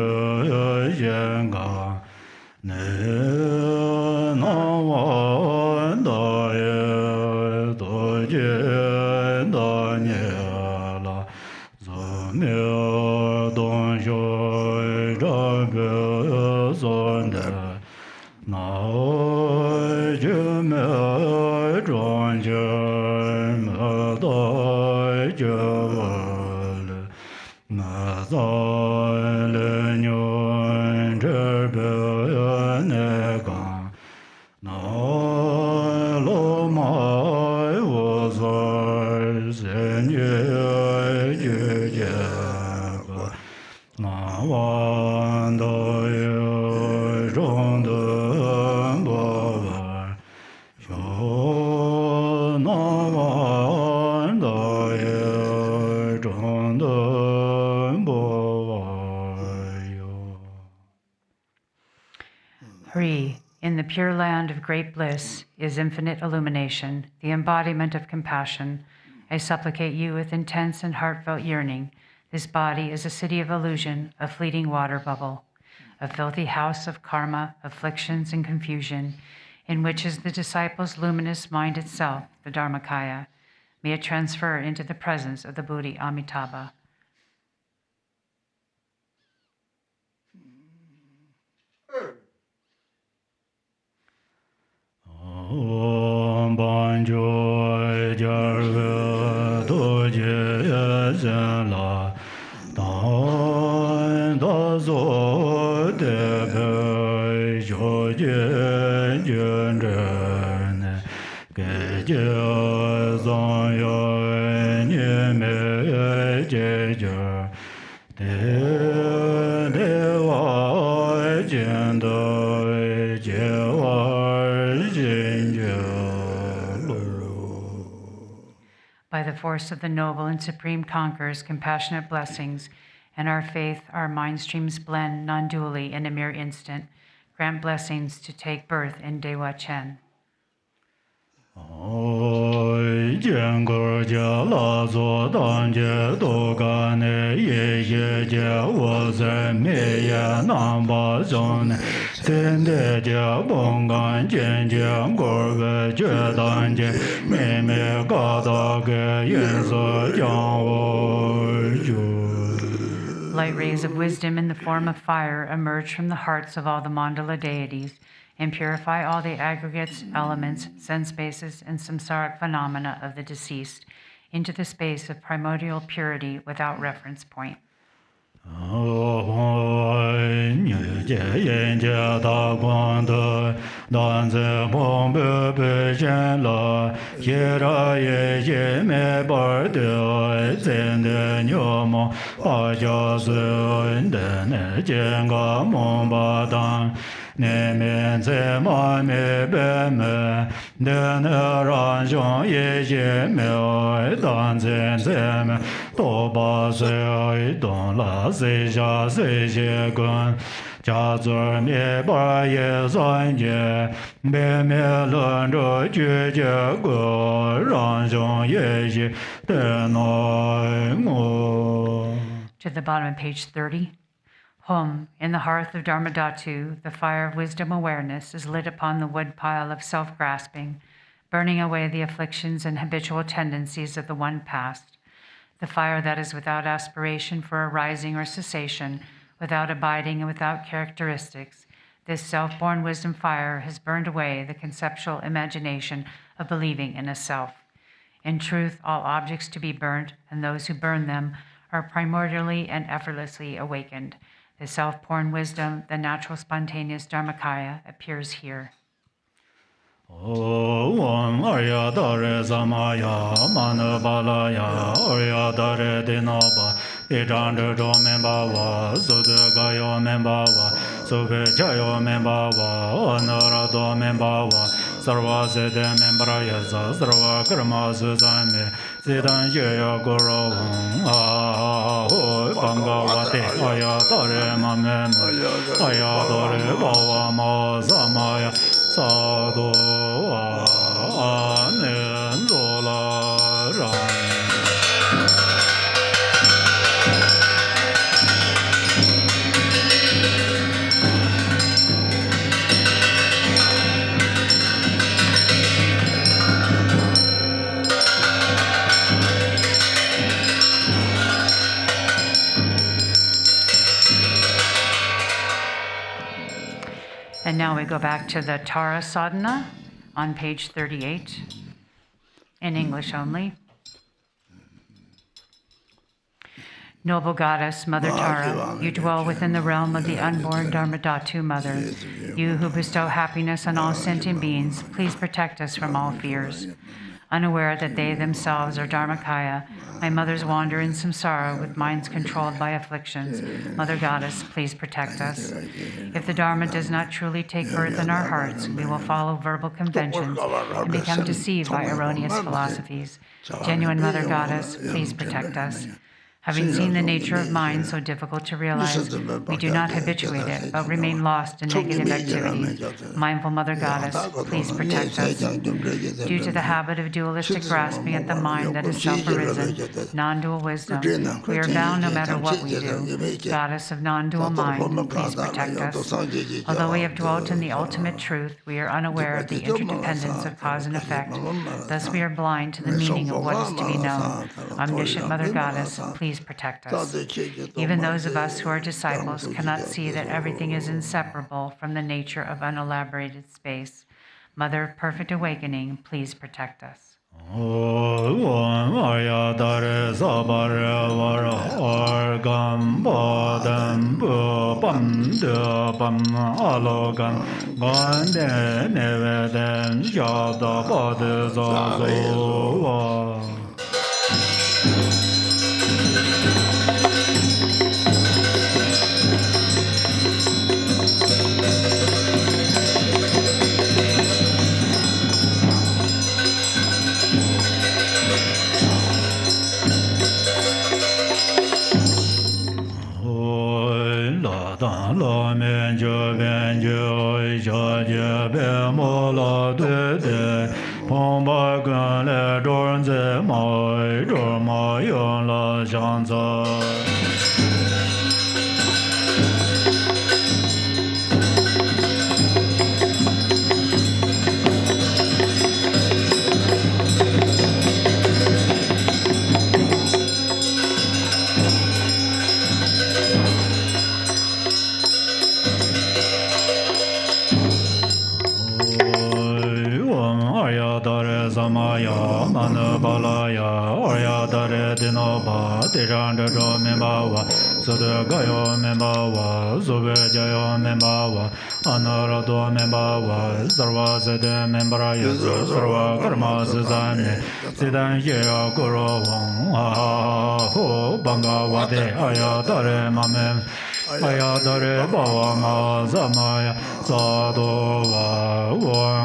Yen Ga Ne Na Wa Da Ye Do Je Da Nye La Zo Me Don Jo Da Be Zon De Na Je Me Zhong Je Me Da Je Le Na Za Le Nyon Je Be Ne Gang Na Lo Ma Wo Zar Zen Ye Je Je Ba Na Wan Da Ye Zhong De Ba Ba Xiao Hri, in the pure land of great bliss is infinite illumination, the embodiment of compassion. I supplicate you with intense and heartfelt yearning. This body is a city of illusion, a fleeting water bubble, a filthy house of karma, afflictions, and confusion, in which is the disciple's luminous mind itself, the Dharmakaya. May it transfer into the presence of the Buddhi Amitabha. Om Banjo Jarga Doje Zala Dan Dazo Debe Joje Jendren Geje Zanyo Nyeme Jeje Dewa Jendo Jewa By the force of the noble and supreme conquerors, compassionate blessings, and our faith, our mind streams blend non-dually in a mere instant. Grant blessings to take birth in Dewa Chen. Jangor Jala Zodan Dogan Ye was a Maya Namba Zone Sende Bongan Jang Gorga Jadan Meme Gadag Yenzo Yang. Light rays of wisdom in the form of fire emerge from the hearts of all the mandala deities and purify all the aggregates, elements, sense bases, and samsaric phenomena of the deceased into the space of primordial purity without reference point. Nemen ze ma me be me den ran jong ye ye me oi dan zen ze me to ba ze oi don la ze ja ze je gun ja zur me ba ye zan ye be me lun ro ju je go ran jong ye ye den oi mo. To the bottom of page 30. Hum, in the hearth of Dharmadhatu, the fire of wisdom awareness is lit upon the woodpile of self-grasping, burning away the afflictions and habitual tendencies of the one past. The fire that is without aspiration for arising or cessation, without abiding and without characteristics. This self-born wisdom fire has burned away the conceptual imagination of believing in a self. In truth, all objects to be burnt, and those who burn them, are primordially and effortlessly awakened. The self-born wisdom, the natural spontaneous Dharmakaya, appears here. Om Arya Dare Samaya Manabalaya Arya Dare Dinaba Idanda Membawa Sudagayo Membawa Subechayo Membawa Anarado Membawa Sarva Sede Membraya Sarva Karma Suzame Sidan Jaya Guru Aho Bangavate Aya Dare Mamem Aya Dare Bava Ma Samaya Sado Anendola Ram. And now we go back to the Tara Sadhana on page 38, in English only. Noble Goddess, Mother Tara, you dwell within the realm of the unborn Dharmadhatu Mother. You who bestow happiness on all sentient beings, please protect us from all fears. unaware that they themselves are Dharmakaya. My mothers wander in samsara with minds controlled by afflictions. Mother Goddess, please protect us. If the Dharma does not truly take birth in our hearts, we will follow verbal conventions and become deceived by erroneous philosophies. Genuine Mother Goddess, please protect us. Having seen the nature of mind so difficult to realize, we do not habituate it, but remain lost in negative activities. Mindful Mother Goddess, please protect us. Due to the habit of dualistic grasping at the mind that is self-arisen, non-dual wisdom, we are bound no matter what we do. Goddess of non-dual mind, please protect us. Although we have dwelt in the ultimate truth, we are unaware of the interdependence of cause and effect. Thus we are blind to the meaning of what is to be known. Omniscient Mother Goddess, please protect us. Even those of us who are disciples cannot see that everything is inseparable from the nature of unelaborated space. Mother of Perfect Awakening, please protect us. Arya dare sabare vara organ bodam bum de bum alogan gande neveden jada bode zazo. La men je ben je ja je be mo la de de pom ba gan le dorn ze mai dor ma yon la jan za. Samaya Manabalaya Arya Dare Dinoba Tiranda Membawa Sudagayo Membawa Zubejayo Membawa Anarado Membawa Sarvasade Membraya Sarva Karma Suzane Sidan Yea Guru Wong Ho Bangawade Aya Dare Mamem Ayadare Bhavama Samaya Sadova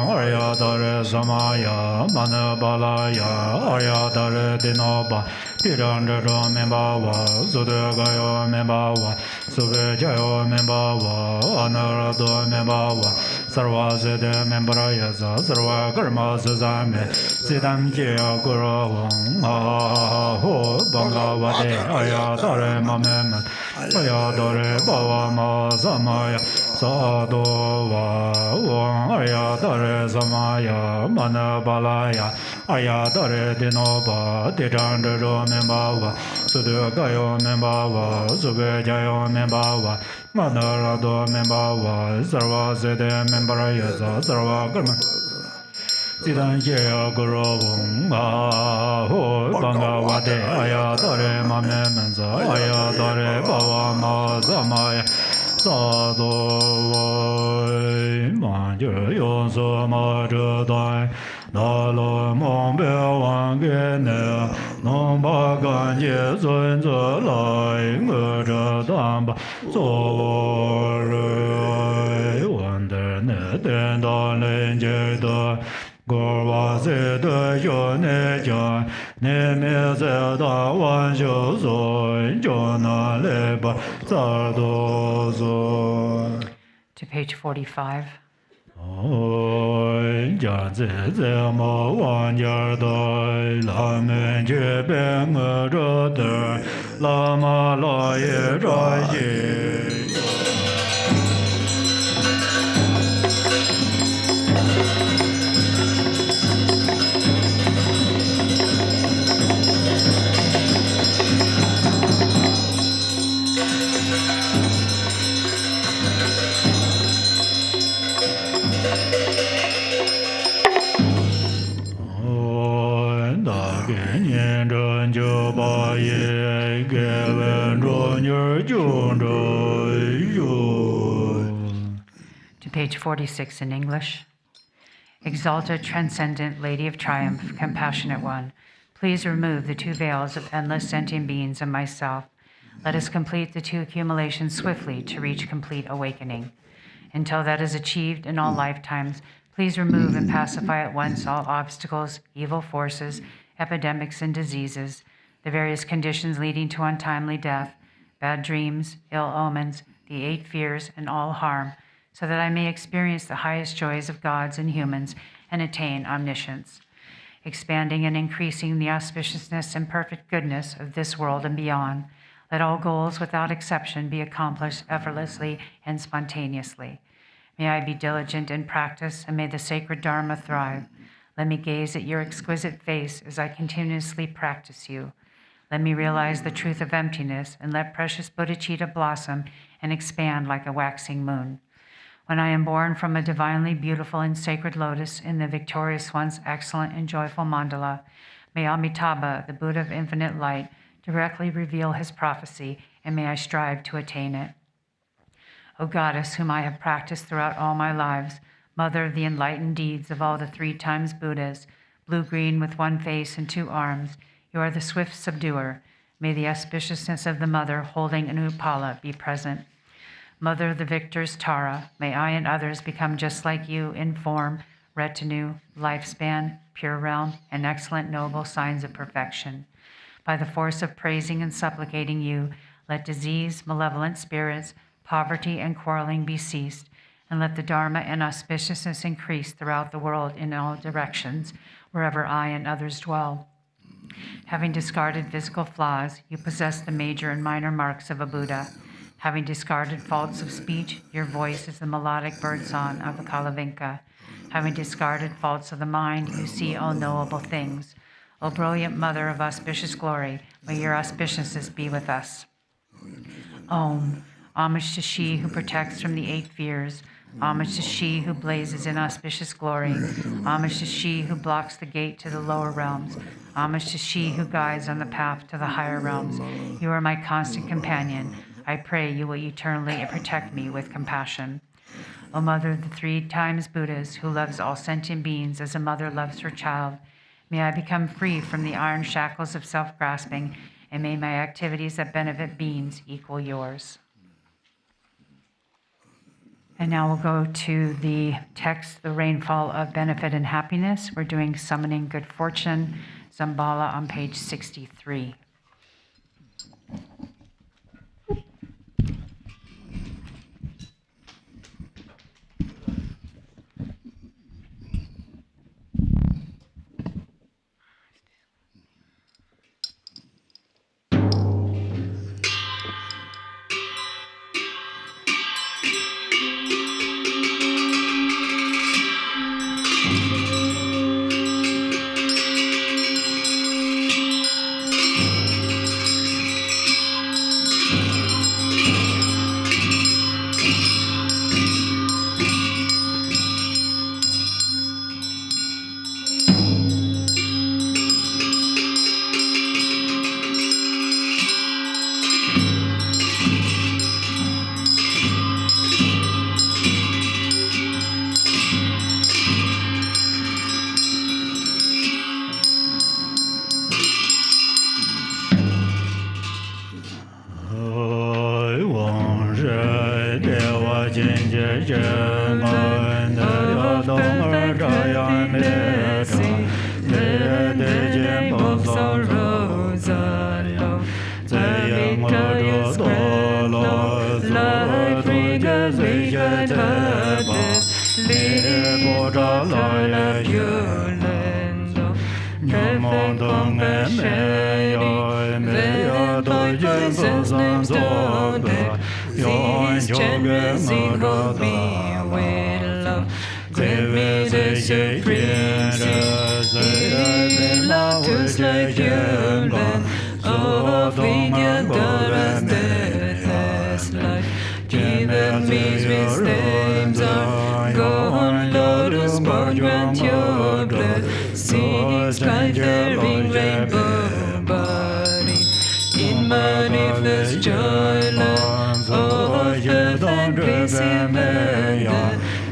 Ayadare Samaya Manabalaya Ayadare Dinoba Tirandaro Membawa Sudagayo Membawa Suvejayo Membawa Anarado Membawa Sarvasede Membraya Sarva Karma Suzame Siddham Jaya Guru Ho Bhagavate Ayadare Mamem Ayadare Bhavama Samaya Sadova Ayadare Samaya Manabalaya Ayadare Dinoba Tirandaro Membawa Sudagayo Membawa Suvejayo Membawa Manarado Membawa Sarvasede Membraya Sarva Karma Siddham Jaya Guru Ho Bhagavate Ayadare Mamem Ayadare Bhavama Samaya Sadova Manja Yonso Majadai Nalo Mombe Wangene Nomba Ganje Zunzo Lai Mujadamba Sore Wonder Neten Dalin Jada Gorwa Zede Yone Jan Neme Zeda Wan Shozoi Jona Leba Zardozo. To page 45. Jan Zeze Mo Wan Yardoi La Men Je Ben Roder Lama La Ye Raji. To page 46 in English. Exalted, transcendent Lady of Triumph, Compassionate One, please remove the 2 veils of endless sentient beings and myself. Let us complete the 2 accumulations swiftly to reach complete awakening. Until that is achieved in all lifetimes, please remove and pacify at once all obstacles, evil forces, epidemics and diseases, the various conditions leading to untimely death, bad dreams, ill omens, the 8 fears, and all harm, so that I may experience the highest joys of gods and humans and attain omniscience, expanding and increasing the auspiciousness and perfect goodness of this world and beyond. Let all goals without exception be accomplished effortlessly and spontaneously. May I be diligent in practice, and may the sacred Dharma thrive. Let me gaze at your exquisite face as I continuously practice you. Let me realize the truth of emptiness, and let precious bodhicitta blossom and expand like a waxing moon. When I am born from a divinely beautiful and sacred lotus in the victorious one's excellent and joyful mandala, may Amitabha, the Buddha of infinite light, directly reveal his prophecy, and may I strive to attain it. O Goddess, whom I have practiced throughout all my lives, Mother of the enlightened deeds of all the 3 times Buddhas, blue-green with 1 face and 2 arms, you are the swift subduer. May the auspiciousness of the Mother holding an upala be present. Mother of the victors, Tara, may I and others become just like you in form, retinue, lifespan, pure realm, and excellent noble signs of perfection. By the force of praising and supplicating you, let disease, malevolent spirits, poverty, and quarreling be ceased, and let the Dharma and auspiciousness increase throughout the world in all directions, wherever I and others dwell. Having discarded physical flaws, you possess the major and minor marks of a Buddha. Having discarded faults of speech, your voice is the melodic birdsong of a Kalavinka. Having discarded faults of the mind, you see all knowable things. O brilliant Mother of auspicious glory, may your auspiciousness be with us. Om. Homage to she who protects from the 8 fears. Homage to she who blazes in auspicious glory. Homage to she who blocks the gate to the lower realms. Homage to she who guides on the path to the higher realms. You are my constant companion. I pray you will eternally protect me with compassion. O Mother of the 3 times Buddhas, who loves all sentient beings as a mother loves her child, may I become free from the iron shackles of self-grasping, and may my activities that benefit beings equal yours. And now we'll go to the text, The Rainfall of Benefit and Happiness. We're doing Summoning Good Fortune, Zambala on page 63.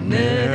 Never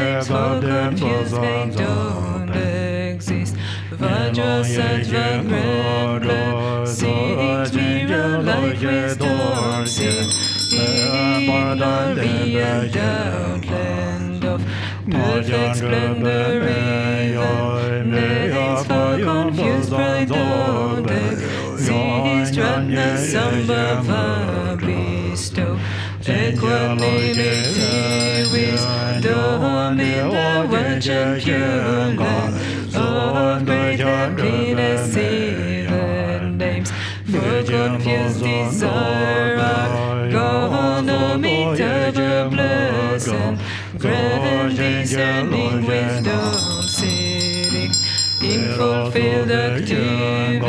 Bodhisattva grand blessings, mirror like wisdom, sing in Arya down land of perfect splendor in the for confused pride don't beg. His Ratna Sambhava bestow equanimity, wisdom in the Vachen pure land of great happiness even names for confused desire gone Amitabha blessed grand discerning wisdom sitting in fulfilled activity,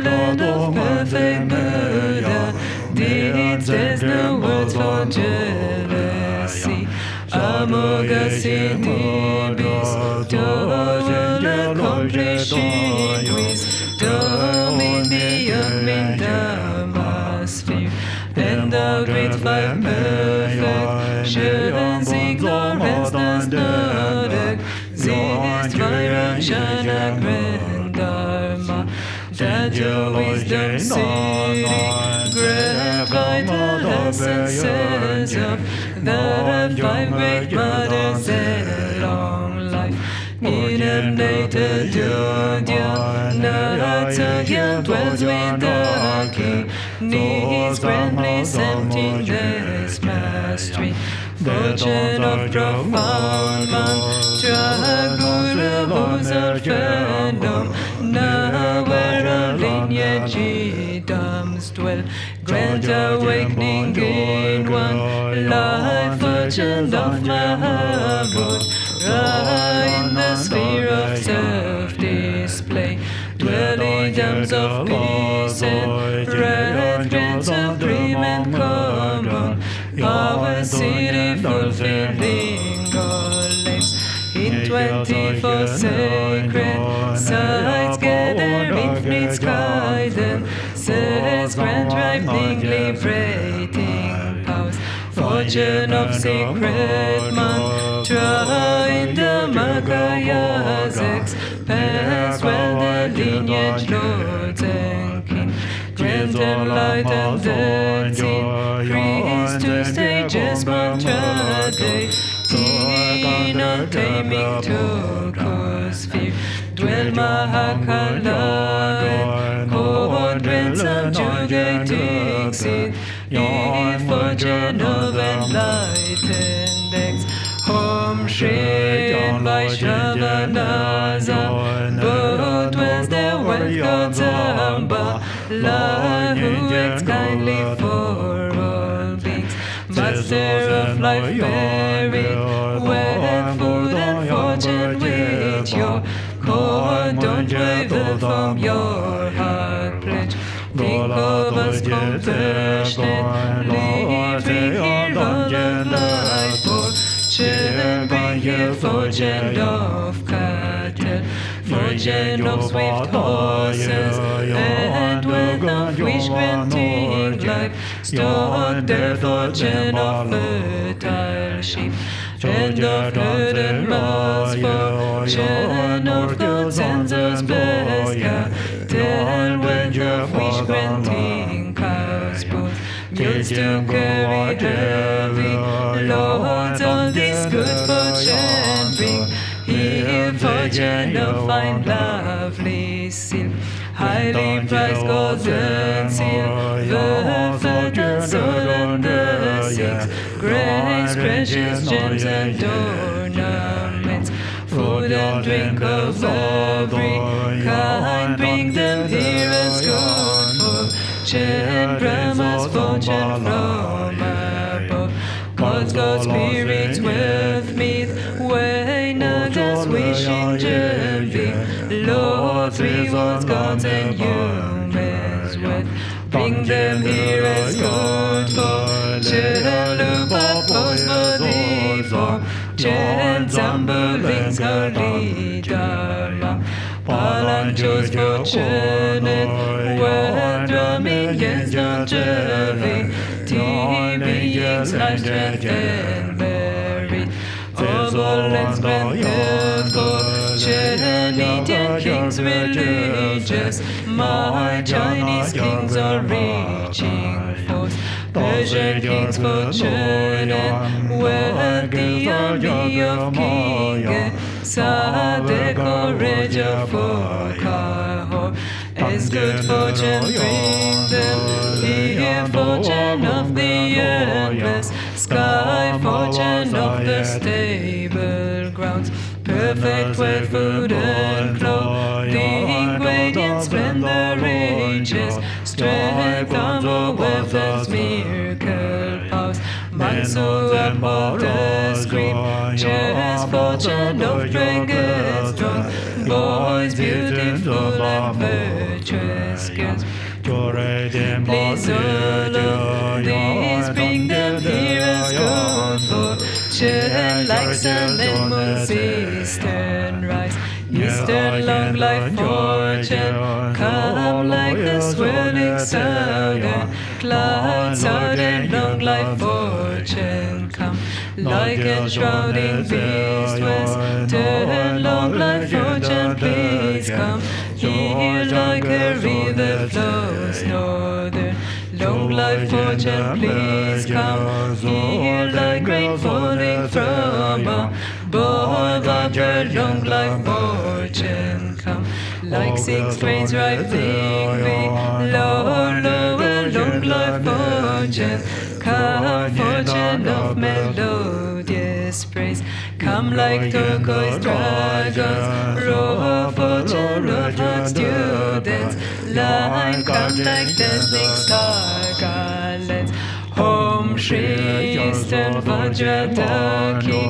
land of perfect Buddha, deeds there's no words for jealousy. Amoga Siddhi bestowal accomplishing wisdom in the Dhammasphere, and the great five perfections, ignorance does not exist. Vairashana grand dharma, that your wisdom city, great vital essences of the five great mothers and long life. Inundated Jnana dwells with the king, his grand bliss emptiness mastery. Fortune of profound mantra, Guru who's our friend, now where our lineage Idams dwell. Grant awakening in one life, fortune of Mahabodh, in the sphere of self-display. Dwelling gems of peace and breath, grant supreme and common, power city fulfilling all aims. In 24 sacred sites gather infinite skies and says grand ripening liberating powers. Fortune of secret mantra in the Makayas expands well the lineage lords and kings. Grand and light and dance increase 2 stages mantra day. Teen taming to sphere. Dwell Mahakala cohort subjugating seed. In fortune of enlightened X. Om Shri Vaishnava both dwells the wealth God's Amba, love who acts kindly for all beings. Master of life bearing, wealth, food and fortune which your cord don't waver from your heart pledge. Think of us compassionately, bring here all of life fortune, bring here fortune of cattle, fortune of swift horses, and with of wish granting life, stock their fortune of fertile sheep, and of herd and mass fortune of God's answers blessed cattle, with of wish granting cows both, means to carry heavy loads on this good fortune bring. Here fortune of fine lovely silk, highly prized gold and silver, fertile soil and the six great precious gems and ornaments. Food and drink of every kind, bring them here as good fortune, Brahma's fortune from above. God's spirits with me, way not just wishing gently, Lord's rewards God's and humans with. Bring them here as good fortune, look up post body form, chants amberlings holy dharma. Palanchos fortunate, where drumming against the jerry, beings life strength and buried. Of all lands grand fortune, Indian kings kings religious, my Chinese kings are reaching forth. Persian kings fortune and wealthy army of king, Sade courage for Kahor. As good fortune bring them, here fortune of the endless sky, fortune of the stable grounds, perfect wealth, food and clothing, radiant splendor, riches, strength, armor, wealth, and miracle powers, Manso and Martyrs green, chest, fortune of dragons strong, boys beautiful and virtuous girls. Please, O Lord, these bring them here as good fortune, like sun and moon, eastern rise. Eastern long life fortune, come like the swirling southern clouds, out and long life fortune, come like enshrouding beast western long life fortune, please come here like a river flows northern. Long life fortune, please come here like rain falling from above. Upper long life fortune, come like 6 grains ripening below. Lower long life fortune, come fortune of melodious praise. Come like turquoise dragons, row fortune of hot students, line come like dancing star garlands. Om Shri Eastern Vajradaki,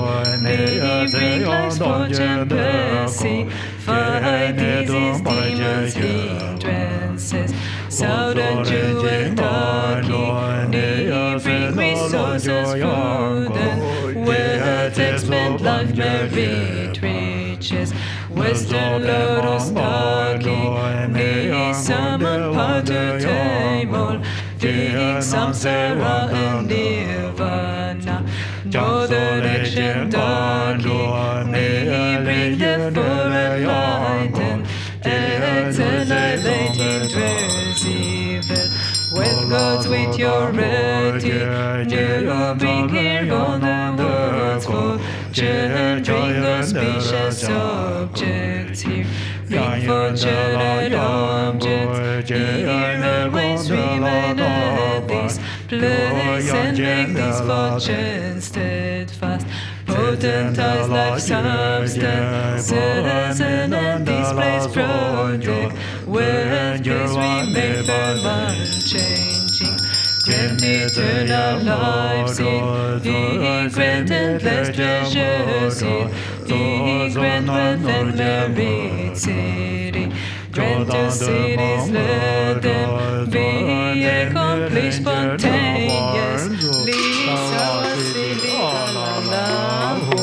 may bring life's fortune blessing, fight disease, demons, hindrances. Southern Jewel Taki, may bring resources, food and wealth, expand life, merit, riches. Western Lotus Taki, may summon power to tame all things, samsara and nirvana. Northern action Taki, may bring the foreign light and annihilate hindrance evil. With gods with your retinue, bring here all the world's fortune, bring auspicious objects here. Bring fortunate objects here, always remain at this place, and make these fortunes steadfast. Potentize life substance, citizen and displays project, where peace remain firm unchanging. Grant eternal lives in, He grant endless treasures in, He grant wealth and merit city. Grant to cities, let them be accomplished spontaneously. Sawasili Allahu.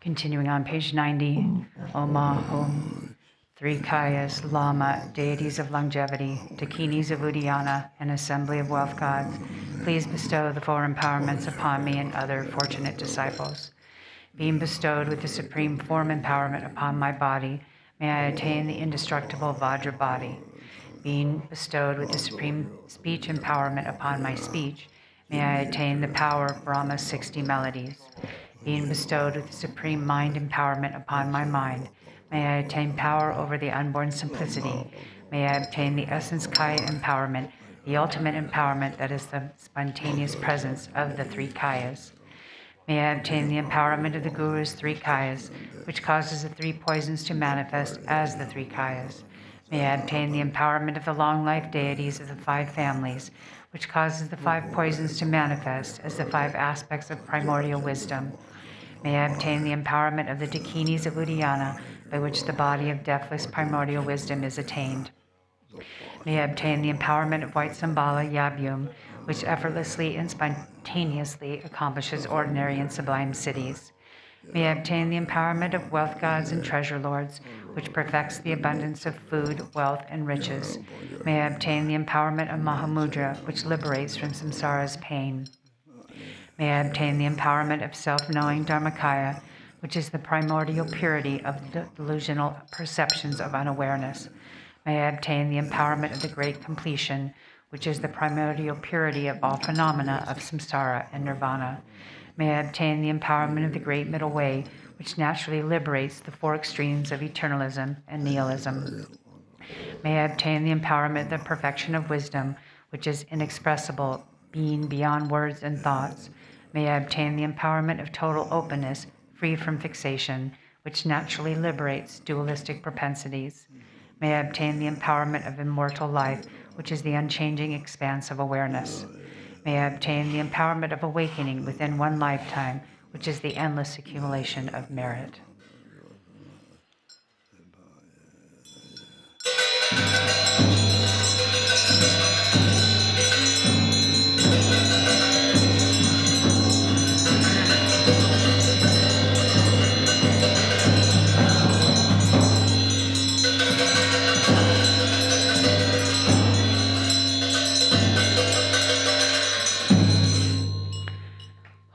Continuing on page 90, Oma Om, 3 Kayas, Lama, deities of longevity, Dakinis of Uddiyana, and assembly of wealth gods, please bestow the 4 empowerments upon me and other fortunate disciples. Being bestowed with the supreme form empowerment upon my body, may I attain the indestructible Vajra body. Being bestowed with the supreme speech empowerment upon my speech, may I attain the power of Brahma's 60 melodies. Being bestowed with the supreme mind empowerment upon my mind, may I attain power over the unborn simplicity. May I obtain the essence Kaya empowerment, the ultimate empowerment that is the spontaneous presence of the 3 Kayas. May I obtain the empowerment of the Guru's 3 Kayas, which causes the 3 poisons to manifest as the 3 Kayas. May I obtain the empowerment of the long life deities of the 5 families, which causes the 5 poisons to manifest as the 5 aspects of primordial wisdom. May I obtain the empowerment of the Dakinis of Uddiyana, by which the body of deathless primordial wisdom is attained. May I obtain the empowerment of White Sambala Yabum, which effortlessly and spontaneously accomplishes ordinary and sublime cities. May I obtain the empowerment of wealth gods and treasure lords, which perfects the abundance of food, wealth, and riches. May I obtain the empowerment of Mahamudra, which liberates from samsara's pain. May I obtain the empowerment of self-knowing Dharmakaya, which is the primordial purity of the delusional perceptions of unawareness. May I obtain the empowerment of the great completion, which is the primordial purity of all phenomena of samsara and nirvana. May I obtain the empowerment of the great middle way, which naturally liberates the four extremes of eternalism and nihilism. May I obtain the empowerment of the perfection of wisdom, which is inexpressible, being beyond words and thoughts. May I obtain the empowerment of total openness, free from fixation, which naturally liberates dualistic propensities. May I obtain the empowerment of immortal life, which is the unchanging expanse of awareness. May I obtain the empowerment of awakening within one lifetime, which is the endless accumulation of merit.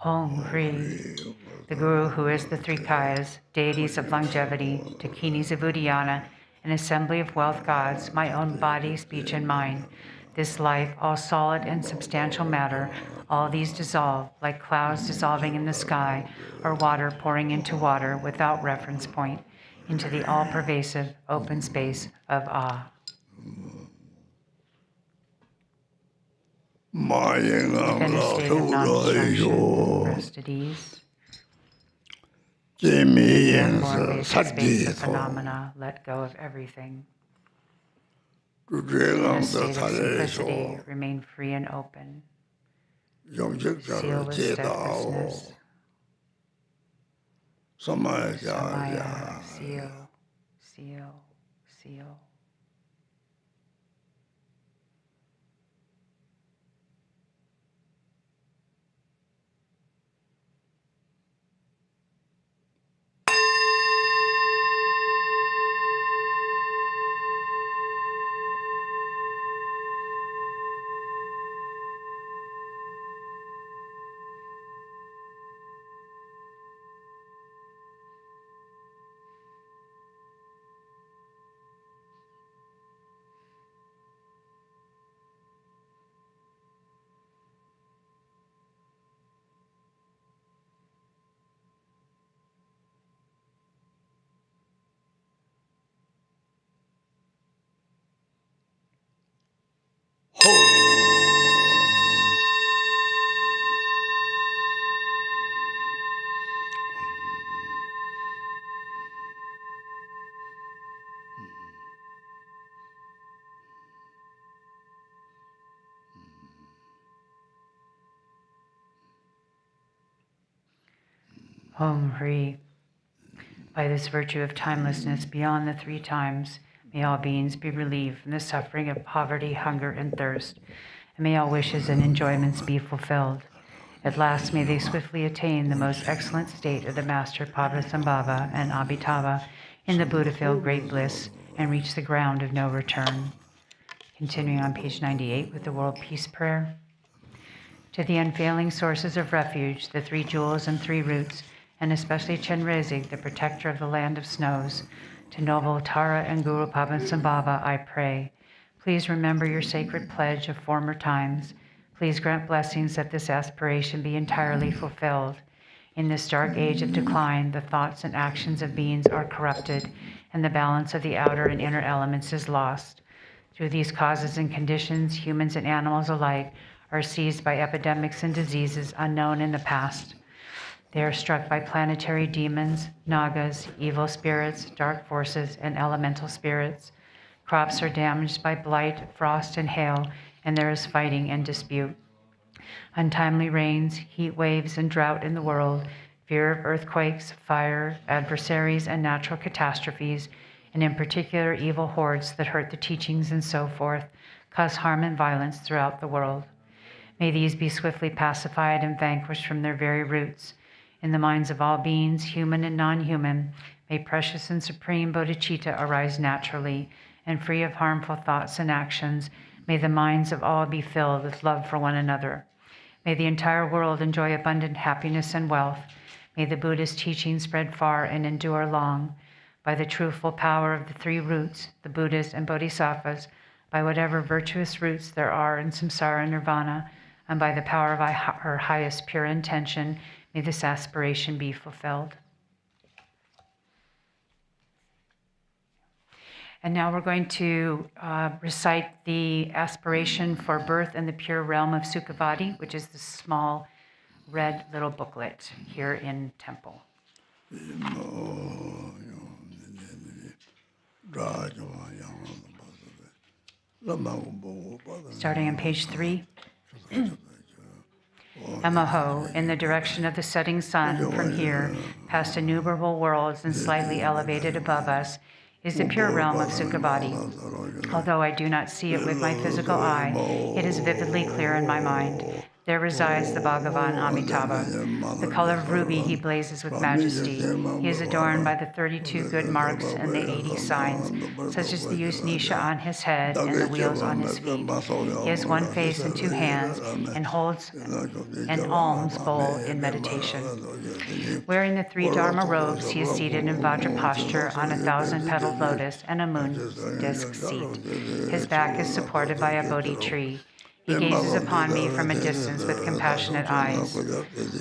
Om Hri, the Guru who is the three Kayas, deities of longevity, Dakinis of Uddiyana, an assembly of wealth gods, my own body, speech, and mind. This life, all solid and substantial matter, all these dissolve, like clouds dissolving in the sky, or water pouring into water without reference point, into the all-pervasive open space of Ah. Within a state of non-destruction, rest at ease. One more basic space of phenomena, let go of everything. In a state of simplicity, remain free and open. Seal with steadfastness. Samaya, seal, seal, seal. Om Hri. By this virtue of timelessness beyond the three times, may all beings be relieved from the suffering of poverty, hunger, and thirst, and may all wishes and enjoyments be fulfilled. At last may they swiftly attain the most excellent state of the Master Padmasambhava and Abhitava in the Buddha-filled great bliss, and reach the ground of no return. Continuing on page 98 with the World Peace Prayer. To the unfailing sources of refuge, the three jewels and three roots, and especially Chenrezig, the protector of the land of snows, to noble Tara and Guru Padmasambhava, I pray. Please remember your sacred pledge of former times. Please grant blessings that this aspiration be entirely fulfilled. In this dark age of decline, the thoughts and actions of beings are corrupted, and the balance of the outer and inner elements is lost. Through these causes and conditions, humans and animals alike are seized by epidemics and diseases unknown in the past. They are struck by planetary demons, nagas, evil spirits, dark forces, and elemental spirits. Crops are damaged by blight, frost, and hail, and there is fighting and dispute. Untimely rains, heat waves, and drought in the world, fear of earthquakes, fire, adversaries, and natural catastrophes, and in particular evil hordes that hurt the teachings and so forth, cause harm and violence throughout the world. May these be swiftly pacified and vanquished from their very roots. In the minds of all beings, human and non-human, may precious and supreme bodhicitta arise naturally and free of harmful thoughts and actions. May the minds of all be filled with love for one another. May the entire world enjoy abundant happiness and wealth. May the Buddha's teachings spread far and endure long. By the truthful power of the three roots, the Buddhas and Bodhisattvas, by whatever virtuous roots there are in samsara nirvana, and by the power of our highest pure intention, may this aspiration be fulfilled. And now we're going to recite the aspiration for birth in the pure realm of Sukhavati, which is the small red little booklet here in temple. Starting on page 3. Emaho, in the direction of the setting sun, from here, past innumerable worlds and slightly elevated above us, is the pure realm of Sukhavati. Although I do not see it with my physical eye, it is vividly clear in my mind. There resides the Bhagavan Amitabha. The color of ruby he blazes with majesty. He is adorned by the 32 good marks and the 80 signs, such as the Usnisha on his head and the wheels on his feet. He has one face and 2 hands and holds an alms bowl in meditation. Wearing the 3 Dharma robes, he is seated in Vajra posture on a 1,000-petaled lotus and a moon disc seat. His back is supported by a Bodhi tree. He gazes upon me from a distance with compassionate eyes.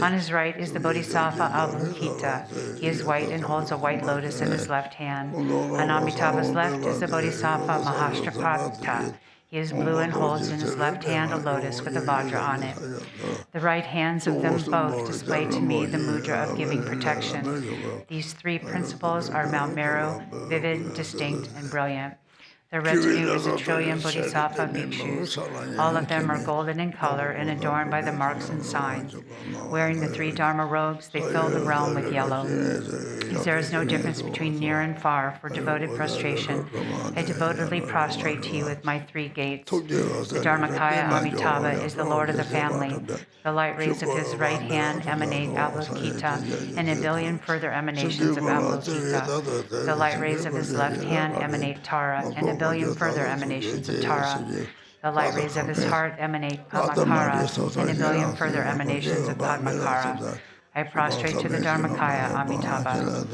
On his right is the Bodhisattva Avalokita. He is white and holds a white lotus in his left hand. On Amitabha's left is the Bodhisattva Mahashtrapata. He is blue and holds in his left hand a lotus with a vajra on it. The right hands of them both display to me the mudra of giving protection. These 3 principles are Mount Meru, vivid, distinct, and brilliant. Their retinue is 1,000,000,000 bodhisattva bhikshus. All of them are golden in color and adorned by the marks and signs. Wearing the 3 Dharma robes, they fill the realm with yellow. As there is no difference between near and far for devoted prostration, I devotedly prostrate to you with my 3 gates. The Dharmakaya Amitabha is the lord of the family. The light rays of his right hand emanate Avalokita and a billion further emanations of Avalokita. The light rays of his left hand emanate Tara and a billion further emanations of Tara. The light rays of his heart emanate Padmakara and a billion further emanations of Padmakara. I prostrate to the Dharmakaya Amitabha.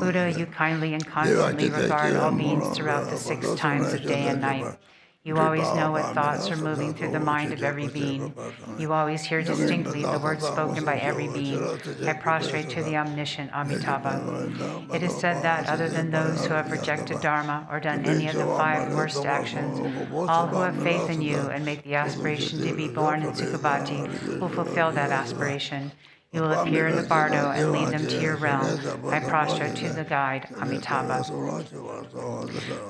Buddha, you kindly and constantly regard all beings throughout the 6 times of day and night. You always know what thoughts are moving through the mind of every being. You always hear distinctly the words spoken by every being. I prostrate to the omniscient Amitabha. It is said that other than those who have rejected Dharma or done any of the 5 worst actions, all who have faith in you and make the aspiration to be born in Sukhavati will fulfill that aspiration. You will appear in the bardo and lead them to your realm. I prostrate to the guide, Amitabha.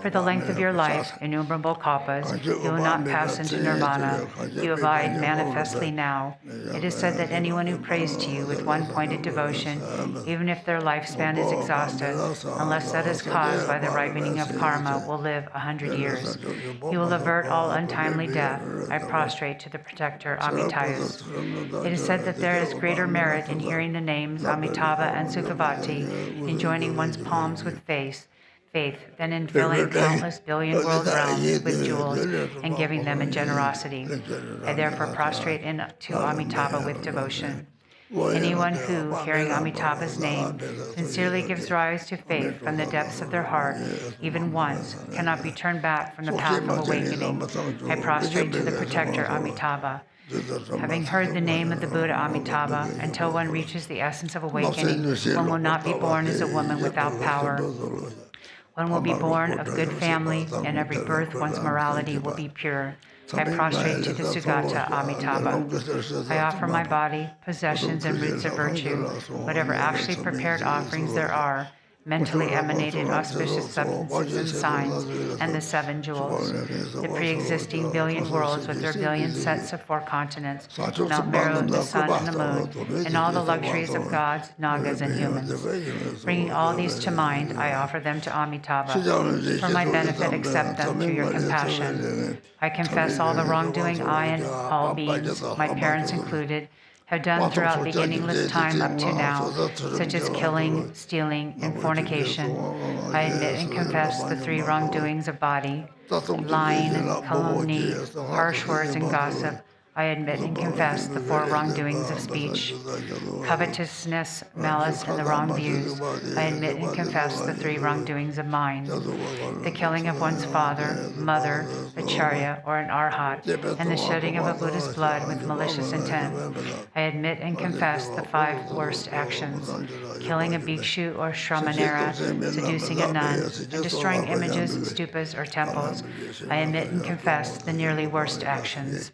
For the length of your life, innumerable kalpas, you will not pass into nirvana. You abide manifestly now. It is said that anyone who prays to you with one-pointed devotion, even if their lifespan is exhausted, unless that is caused by the ripening of karma, will live 100 years. You will avert all untimely death. I prostrate to the protector, Amitayus. It is said that there is greater merit in hearing the names Amitabha and Sukhavati, in joining one's palms with faith, than in filling countless billion world realms with jewels and giving them in generosity. I therefore prostrate to Amitabha with devotion. Anyone who, hearing Amitabha's name, sincerely gives rise to faith from the depths of their heart, even once, cannot be turned back from the path of awakening. I prostrate to the protector Amitabha. Having heard the name of the Buddha Amitabha, until one reaches the essence of awakening, one will not be born as a woman without power. One will be born of good family, and every birth one's morality will be pure. I prostrate to the Sugata Amitabha. I offer my body, possessions, and roots of virtue, whatever actually prepared offerings there are. mentally emanated auspicious substances and signs, and the 7 jewels, the pre-existing billion worlds with their billion sets of 4 continents, Mount Meru, the sun and the moon, and all the luxuries of gods, nagas, and humans. Bringing all these to mind, I offer them to Amitabha. For my benefit, accept them through your compassion. I confess all the wrongdoing I and all beings, my parents included, have done throughout beginningless time up to now, such as killing, stealing, and fornication. I admit and confess the 3 wrongdoings of body, lying, calumny, harsh words, and gossip. I admit and confess the 4 wrongdoings of speech, covetousness, malice, and the wrong views. I admit and confess the 3 wrongdoings of mind, the killing of one's father, mother, acharya, or an arhat, and the shedding of a Buddha's blood with malicious intent. I admit and confess the 5 worst actions, killing a bhikshu or shramanera, seducing a nun, and destroying images, stupas, or temples. I admit and confess the nearly worst actions,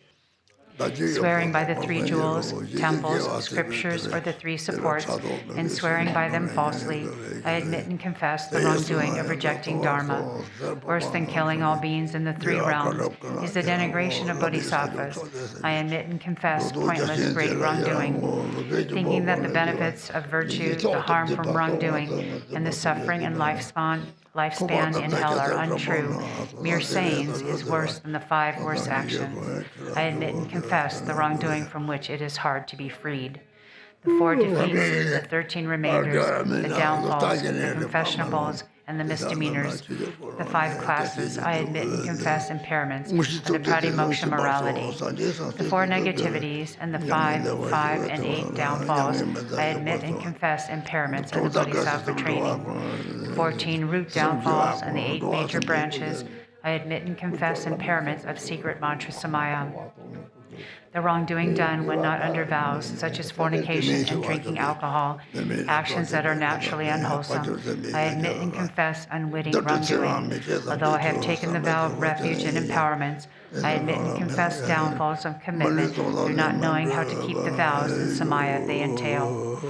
swearing by the 3 jewels, temples, scriptures, or the 3 supports, and swearing by them falsely. I admit and confess the wrongdoing of rejecting Dharma. Worse than killing all beings in the 3 realms is the denigration of bodhisattvas. I admit and confess pointless great wrongdoing, thinking that the benefits of virtue, the harm from wrongdoing, and the suffering and lifespan in hell are untrue. Mere sayings is worse than the 5 worst actions. I admit and confess the wrongdoing from which it is hard to be freed. The 4 defeats, the 13 remainders, the downfalls, the confessionables, and the misdemeanors, the 5 classes, I admit and confess impairments of the pratimoksha morality, the 4 negativities, and the 5, 5, and 8 downfalls, I admit and confess impairments of the bodhisattva training, the 14 root downfalls, and the 8 major branches, I admit and confess impairments of secret mantra samaya, the wrongdoing done when not under vows, such as fornication and drinking alcohol, actions that are naturally unwholesome. I admit and confess unwitting wrongdoing. Although I have taken the vow of refuge and empowerment, I admit and confess downfalls of commitment through not knowing how to keep the vows and samaya they entail.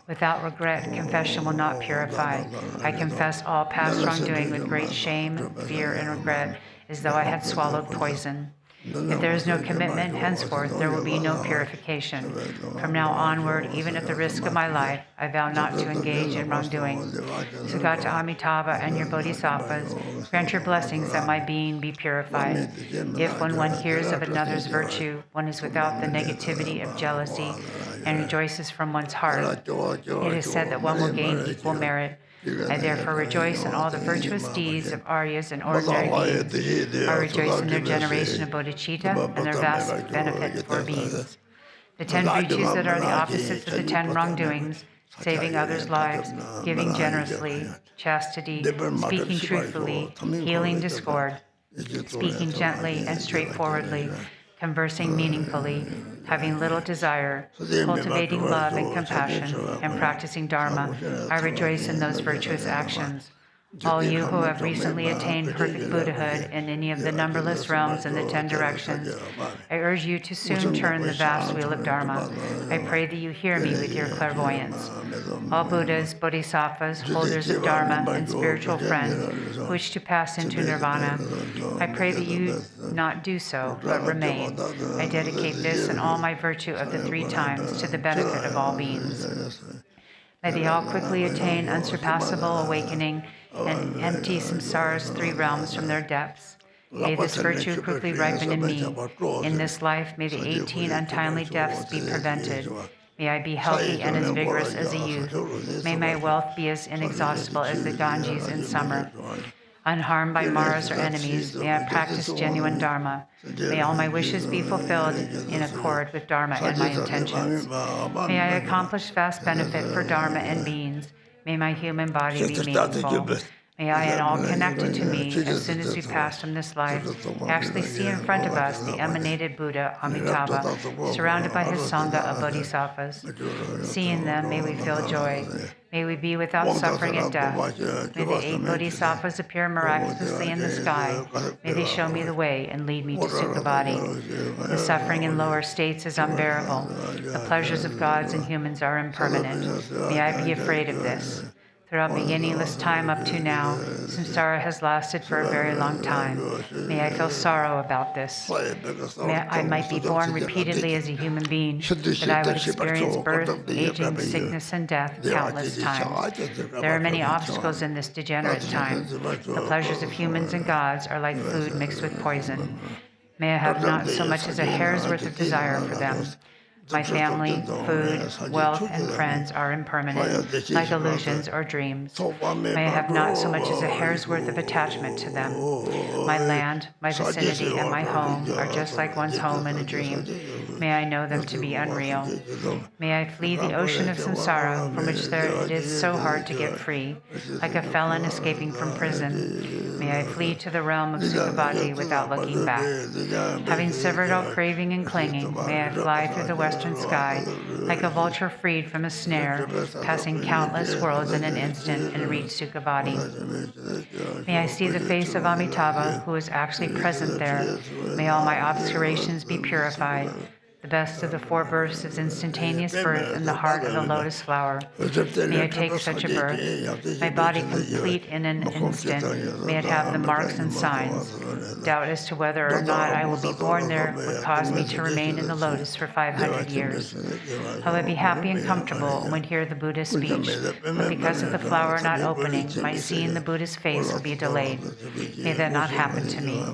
Without regret, confession will not purify. I confess all past wrongdoing with great shame, fear, and regret, as though I had swallowed poison. If there is no commitment, henceforth there will be no purification. From now onward, even at the risk of my life, I vow not to engage in wrongdoing. Sugata Amitabha and your bodhisattvas, grant your blessings that my being be purified. If when one hears of another's virtue, one is without the negativity of jealousy and rejoices from one's heart, it is said that one will gain equal merit. I therefore rejoice in all the virtuous deeds of Aryas and ordinary beings. I rejoice in their generation of bodhicitta and their vast benefit for beings. The 10 virtues that are the opposites of the 10 wrongdoings, saving others' lives, giving generously, chastity, speaking truthfully, healing discord, speaking gently and straightforwardly, conversing meaningfully, having little desire, cultivating love and compassion, and practicing Dharma, I rejoice in those virtuous actions. All you who have recently attained perfect Buddhahood in any of the numberless realms in the 10 directions, I urge you to soon turn the vast wheel of Dharma. I pray that you hear me with your clairvoyance. All Buddhas, Bodhisattvas, holders of Dharma, and spiritual friends who wish to pass into Nirvana, I pray that you not do so, but remain. I dedicate this and all my virtue of the 3 times to the benefit of all beings. May they all quickly attain unsurpassable awakening and empty samsara's 3 realms from their depths. May this virtue quickly ripen in me. In this life, may the 18 untimely deaths be prevented. May I be healthy and as vigorous as a youth. May my wealth be as inexhaustible as the Ganges in summer. Unharmed by Maras or enemies, may I practice genuine Dharma. May all my wishes be fulfilled in accord with Dharma and my intentions. May I accomplish vast benefit for Dharma and beings. May my human body be meaningful. May I and all connected to me, as soon as we pass from this life, actually see in front of us the emanated Buddha, Amitabha, surrounded by his Sangha of Bodhisattvas. Seeing them, may we feel joy. May we be without suffering at death. May the 8 Bodhisattvas appear miraculously in the sky. May they show me the way and lead me to Sukhabhati. The suffering in lower states is unbearable. The pleasures of gods and humans are impermanent. May I be afraid of this. Throughout beginningless time up to now, samsara has lasted for a very long time. May I feel sorrow about this. I might be born repeatedly as a human being, that I would experience birth, aging, sickness, and death countless times. There are many obstacles in this degenerate time. The pleasures of humans and gods are like food mixed with poison. May I have not so much as a hair's worth of desire for them. My family, food, wealth, and friends are impermanent, like illusions or dreams. May I have not so much as a hair's worth of attachment to them. My land, my vicinity, and my home are just like one's home in a dream. May I know them to be unreal. May I flee the ocean of samsara, from which it is so hard to get free, like a felon escaping from prison. May I flee to the realm of Sukhavati without looking back. Having severed all craving and clinging, may I fly through the western sky, like a vulture freed from a snare, passing countless worlds in an instant and reach Sukhavati. May I see the face of Amitabha, who is actually present there. May all my obscurations be purified. The best of the four births is instantaneous birth in the heart of the lotus flower. May I take such a birth, my body complete in an instant. May it have the marks and signs. Doubt as to whether or not I will be born there would cause me to remain in the lotus for 500 years. I would be happy and comfortable when hear the Buddha's speech, but because of the flower not opening, my seeing the Buddha's face will be delayed. May that not happen to me.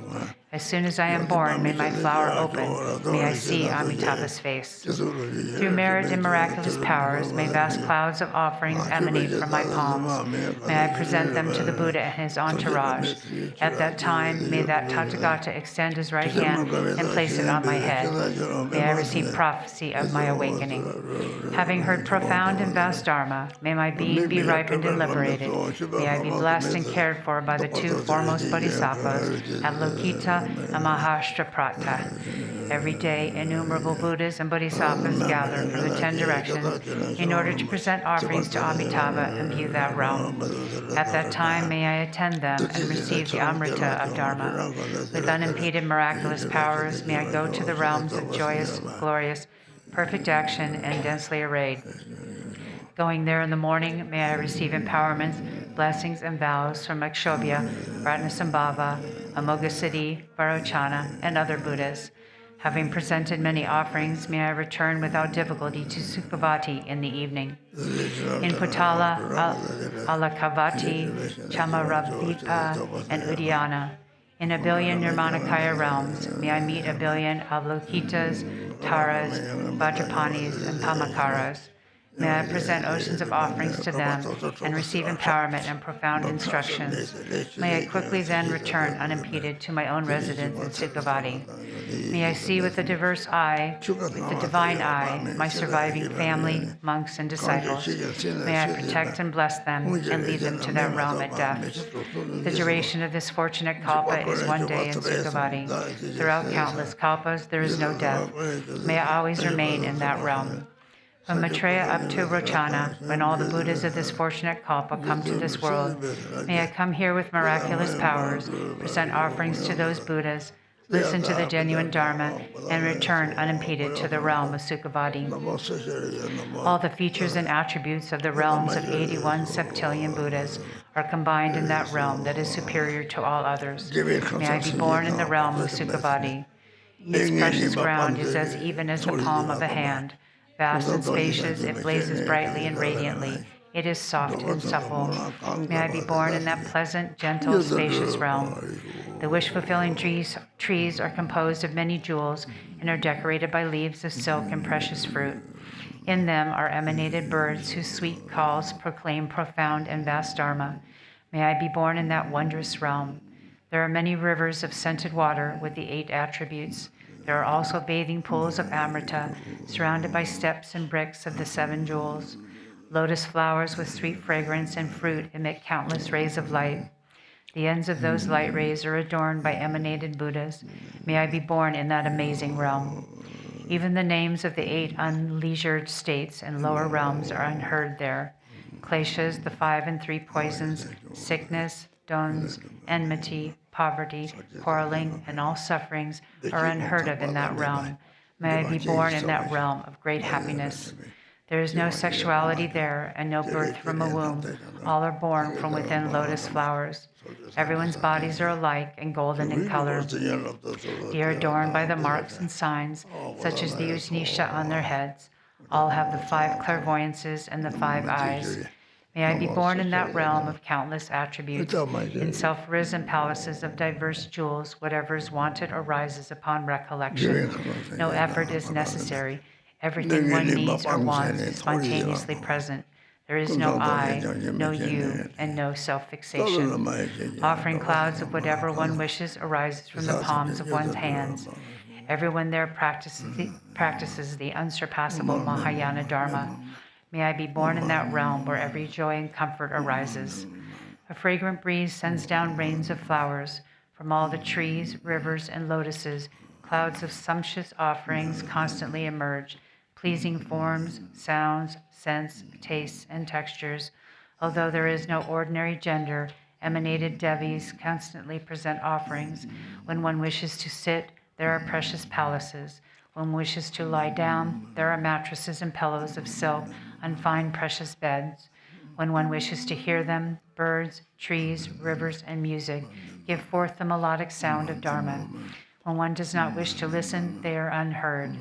As soon as I am born, may my flower open. May I see Amitabha's face. Through merit and miraculous powers, may vast clouds of offerings emanate from my palms. May I present them to the Buddha and his entourage. At that time, may that Tathagata extend his right hand and place it on my head. May I receive prophecy of my awakening. Having heard profound and vast Dharma, may my being be ripened and liberated. May I be blessed and cared for by the two foremost bodhisattvas at Lokita and Mahashtraprata. Every day, innumerable Buddhas and Bodhisattvas gather from the 10 directions in order to present offerings to Amitabha and view that realm. At that time, may I attend them and receive the Amrita of Dharma. With unimpeded miraculous powers, may I go to the realms of joyous, glorious, perfect action, and densely arrayed. Going there in the morning, may I receive empowerments, blessings, and vows from Akshobhya, Ratnasambhava, Amoghasiddhi, Varochana, and other Buddhas. Having presented many offerings, may I return without difficulty to Sukhavati in the evening. In Putala, Alakavati, Chamaravdipa, and Udayana, in a billion Nirmanakaya realms, may I meet a billion Avlokitas, Taras, Vajrapanis, and Pamakaras. May I present oceans of offerings to them and receive empowerment and profound instructions. May I quickly then return unimpeded to my own residence in Sukhavati. May I see with the diverse eye, with the divine eye, my surviving family, monks, and disciples. May I protect and bless them and lead them to that realm at death. The duration of this fortunate kalpa is 1 day in Sukhavati. Throughout countless kalpas, there is no death. May I always remain in that realm. From Maitreya up to Rochana, when all the Buddhas of this fortunate kalpa come to this world, may I come here with miraculous powers, present offerings to those Buddhas, listen to the genuine Dharma, and return unimpeded to the realm of Sukhavati. All the features and attributes of the realms of 81 septillion Buddhas are combined in that realm that is superior to all others. May I be born in the realm of Sukhavati. Its precious ground is as even as the palm of a hand. Vast and spacious, it blazes brightly and radiantly. It is soft and supple. May I be born in that pleasant, gentle, spacious realm. The wish-fulfilling trees are composed of many jewels and are decorated by leaves of silk and precious fruit. In them are emanated birds whose sweet calls proclaim profound and vast Dharma. May I be born in that wondrous realm. There are many rivers of scented water with the 8 attributes. There are also bathing pools of Amrita, surrounded by steps and bricks of the 7 jewels. Lotus flowers with sweet fragrance and fruit emit countless rays of light. The ends of those light rays are adorned by emanated Buddhas. May I be born in that amazing realm. Even the names of the 8 unleisured states and lower realms are unheard there. Kleshas, the 5 and 3 poisons, sickness, dons, enmity, poverty, quarreling, and all sufferings are unheard of in that realm. May I be born in that realm of great happiness. There is no sexuality there and no birth from a womb. All are born from within lotus flowers. Everyone's bodies are alike and golden in color. They are adorned by the marks and signs, such as the Ujanisha on their heads. All have the 5 clairvoyances and the 5 eyes. May I be born in that realm of countless attributes, in self-risen palaces of diverse jewels. Whatever is wanted arises upon recollection. No effort is necessary. Everything one needs or wants is spontaneously present. There is no I, no you, and no self-fixation. Offering clouds of whatever one wishes arises from the palms of one's hands. Everyone there practices the unsurpassable Mahayana Dharma. May I be born in that realm where every joy and comfort arises. A fragrant breeze sends down rains of flowers. From all the trees, rivers, and lotuses, clouds of sumptuous offerings constantly emerge, pleasing forms, sounds, scents, tastes, and textures. Although there is no ordinary gender, emanated Devis constantly present offerings. When one wishes to sit, there are precious palaces. When one wishes to lie down, there are mattresses and pillows of silk on fine precious beds. When one wishes to hear them, birds, trees, rivers, and music give forth the melodic sound of Dharma. When one does not wish to listen, they are unheard.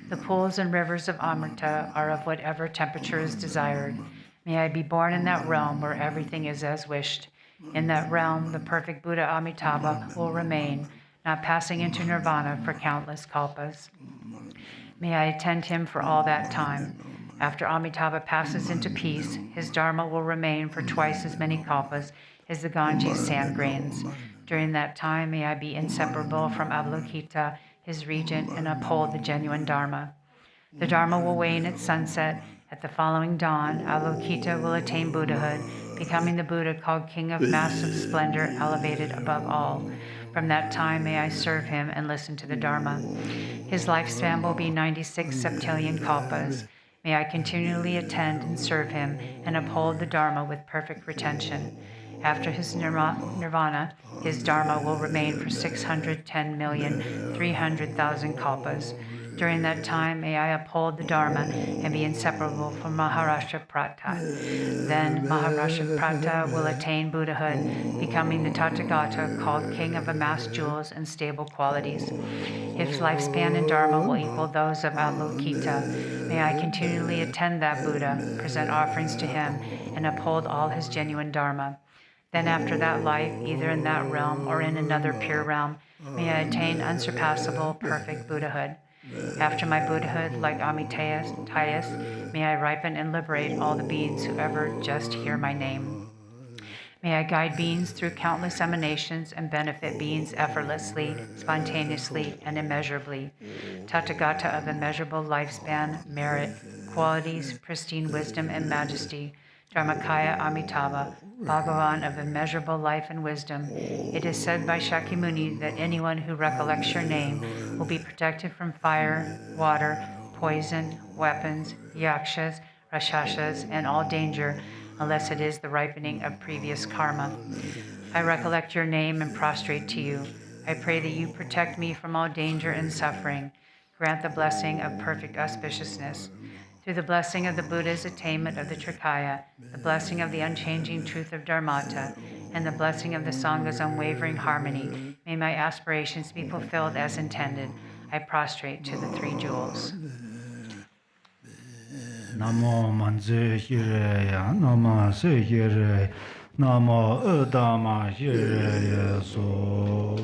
The pools and rivers of Amrita are of whatever temperature is desired. May I be born in that realm where everything is as wished. In that realm, the perfect Buddha Amitabha will remain, not passing into nirvana for countless kalpas. May I attend him for all that time. After Amitabha passes into peace, his dharma will remain for twice as many kalpas as the Ganges sand grains. During that time, may I be inseparable from Avalokita, his regent, and uphold the genuine dharma. The dharma will wane at sunset. At the following dawn, Avalokita will attain Buddhahood, becoming the Buddha called King of Massive Splendor, elevated above all. From that time, may I serve him and listen to the Dharma. His lifespan will be 96 septillion kalpas. May I continually attend and serve him and uphold the Dharma with perfect retention. After his nirvana, his Dharma will remain for 610,300,000 kalpas. During that time, may I uphold the Dharma and be inseparable from Maharashtra Prata. Then Maharashtra Prata will attain Buddhahood, becoming the Tathagata called King of amassed jewels and stable qualities. His lifespan and Dharma will equal those of Avalokita. May I continually attend that Buddha, present offerings to him, and uphold all his genuine Dharma. Then after that life, either in that realm or in another pure realm, may I attain unsurpassable, perfect Buddhahood. After my Buddhahood, like Amitayas, may I ripen and liberate all the beings who ever just hear my name. May I guide beings through countless emanations and benefit beings effortlessly, spontaneously, and immeasurably. Tathagata of immeasurable lifespan, merit, qualities, pristine wisdom, and majesty. Dharmakaya Amitabha, Bhagavan of immeasurable life and wisdom. It is said by Shakyamuni that anyone who recollects your name will be protected from fire, water, poison, weapons, yakshas, rakshasas, and all danger, unless it is the ripening of previous karma. I recollect your name and prostrate to you. I pray that you protect me from all danger and suffering. Grant the blessing of perfect auspiciousness. Through the blessing of the Buddha's attainment of the Trikaya, the blessing of the unchanging truth of Dharmata, and the blessing of the Sangha's unwavering harmony, may my aspirations be fulfilled as intended. I prostrate to the 3 jewels. Namo manze hireya, namo se hireya, namo udama hireya so.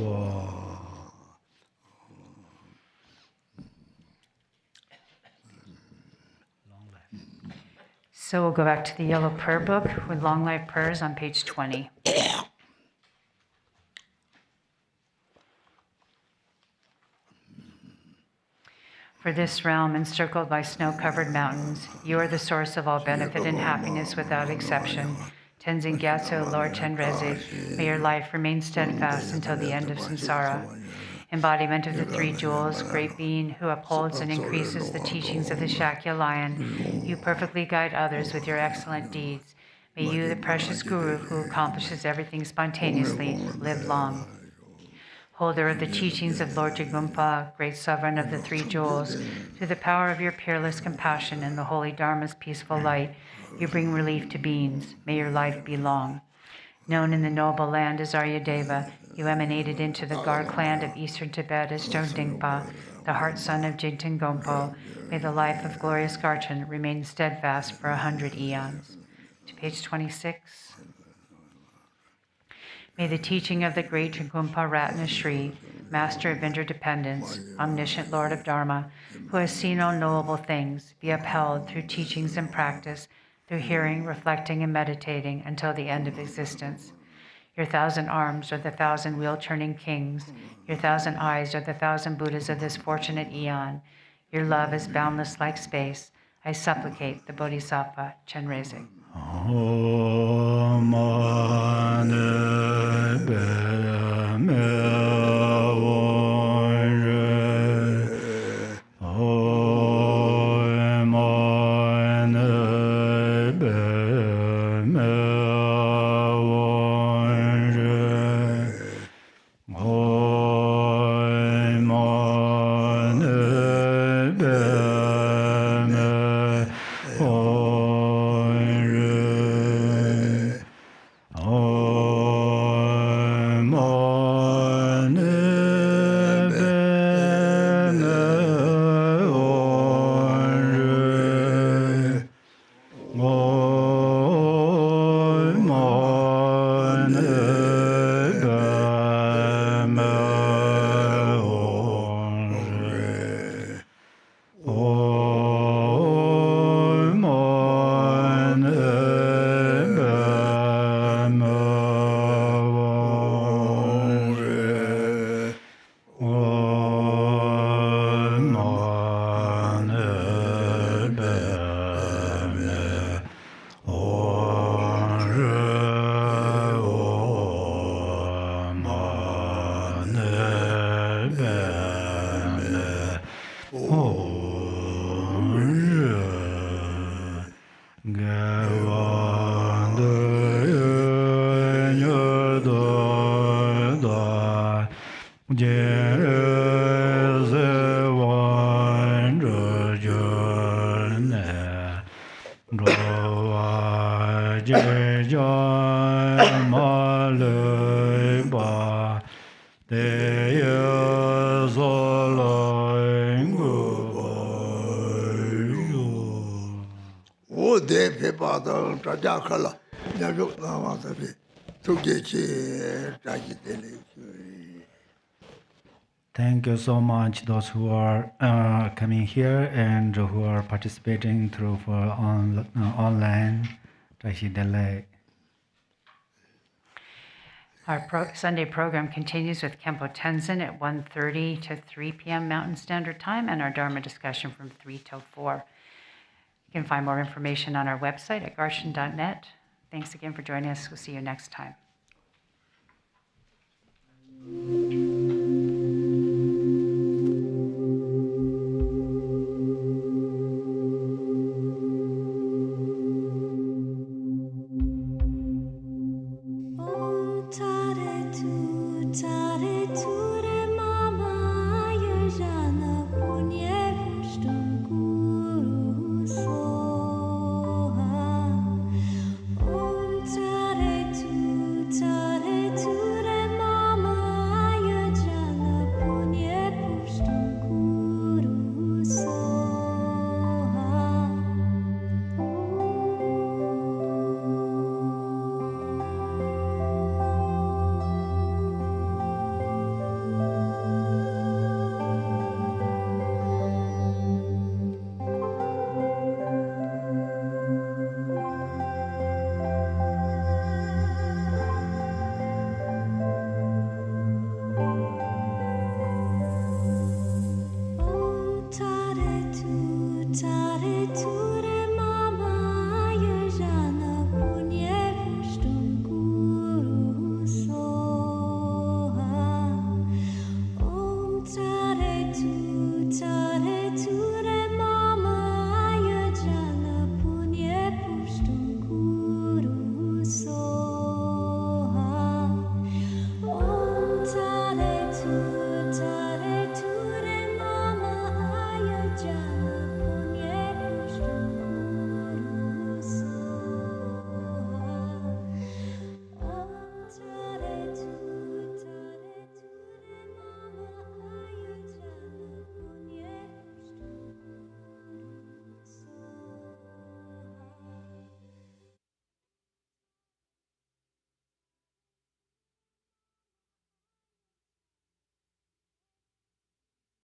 So we'll go back to the yellow prayer book with long life prayers on page 20. For this realm, encircled by snow-covered mountains, you are the source of all benefit and happiness without exception. Tenzin Gyatso, Lord Tenrezi, may your life remain steadfast until the end of samsara. Embodiment of the 3 jewels, great being who upholds and increases the teachings of the Shakya lion, you perfectly guide others with your excellent deeds. May you, the precious Guru who accomplishes everything spontaneously, live long. holder of the teachings of Lord Jigumpa, great sovereign of the three jewels, through the power of your peerless compassion and the holy Dharma's peaceful light, you bring relief to beings. May your life be long. Known in the noble land as Arya, you emanated into the Garch land of eastern Tibet as Jangchok, the heart son of Jigten Gompo. May the life of glorious Garchen remain steadfast for 100 eons. To page 26. May the teaching of the great Jigumpa Ratna Shri, master of interdependence, omniscient Lord of Dharma, who has seen all knowable things, be upheld through teachings and practice, through hearing, reflecting, and meditating until the end of existence. Your 1,000 arms are the 1,000 wheel-turning kings. Your 1,000 eyes are the 1,000 Buddhas of this fortunate eon. Your love is boundless like space. I supplicate the Bodhisattva Chenrezig. Thank you so much, those who are coming here and who are participating through online. Our Sunday program continues with Khenpo Tenzin at 1:30 to 3 p.m. Mountain Standard Time, and our Dharma discussion from 3 till 4. You can find more information on our website at garchen.net. Thanks again for joining us. We'll see you next time.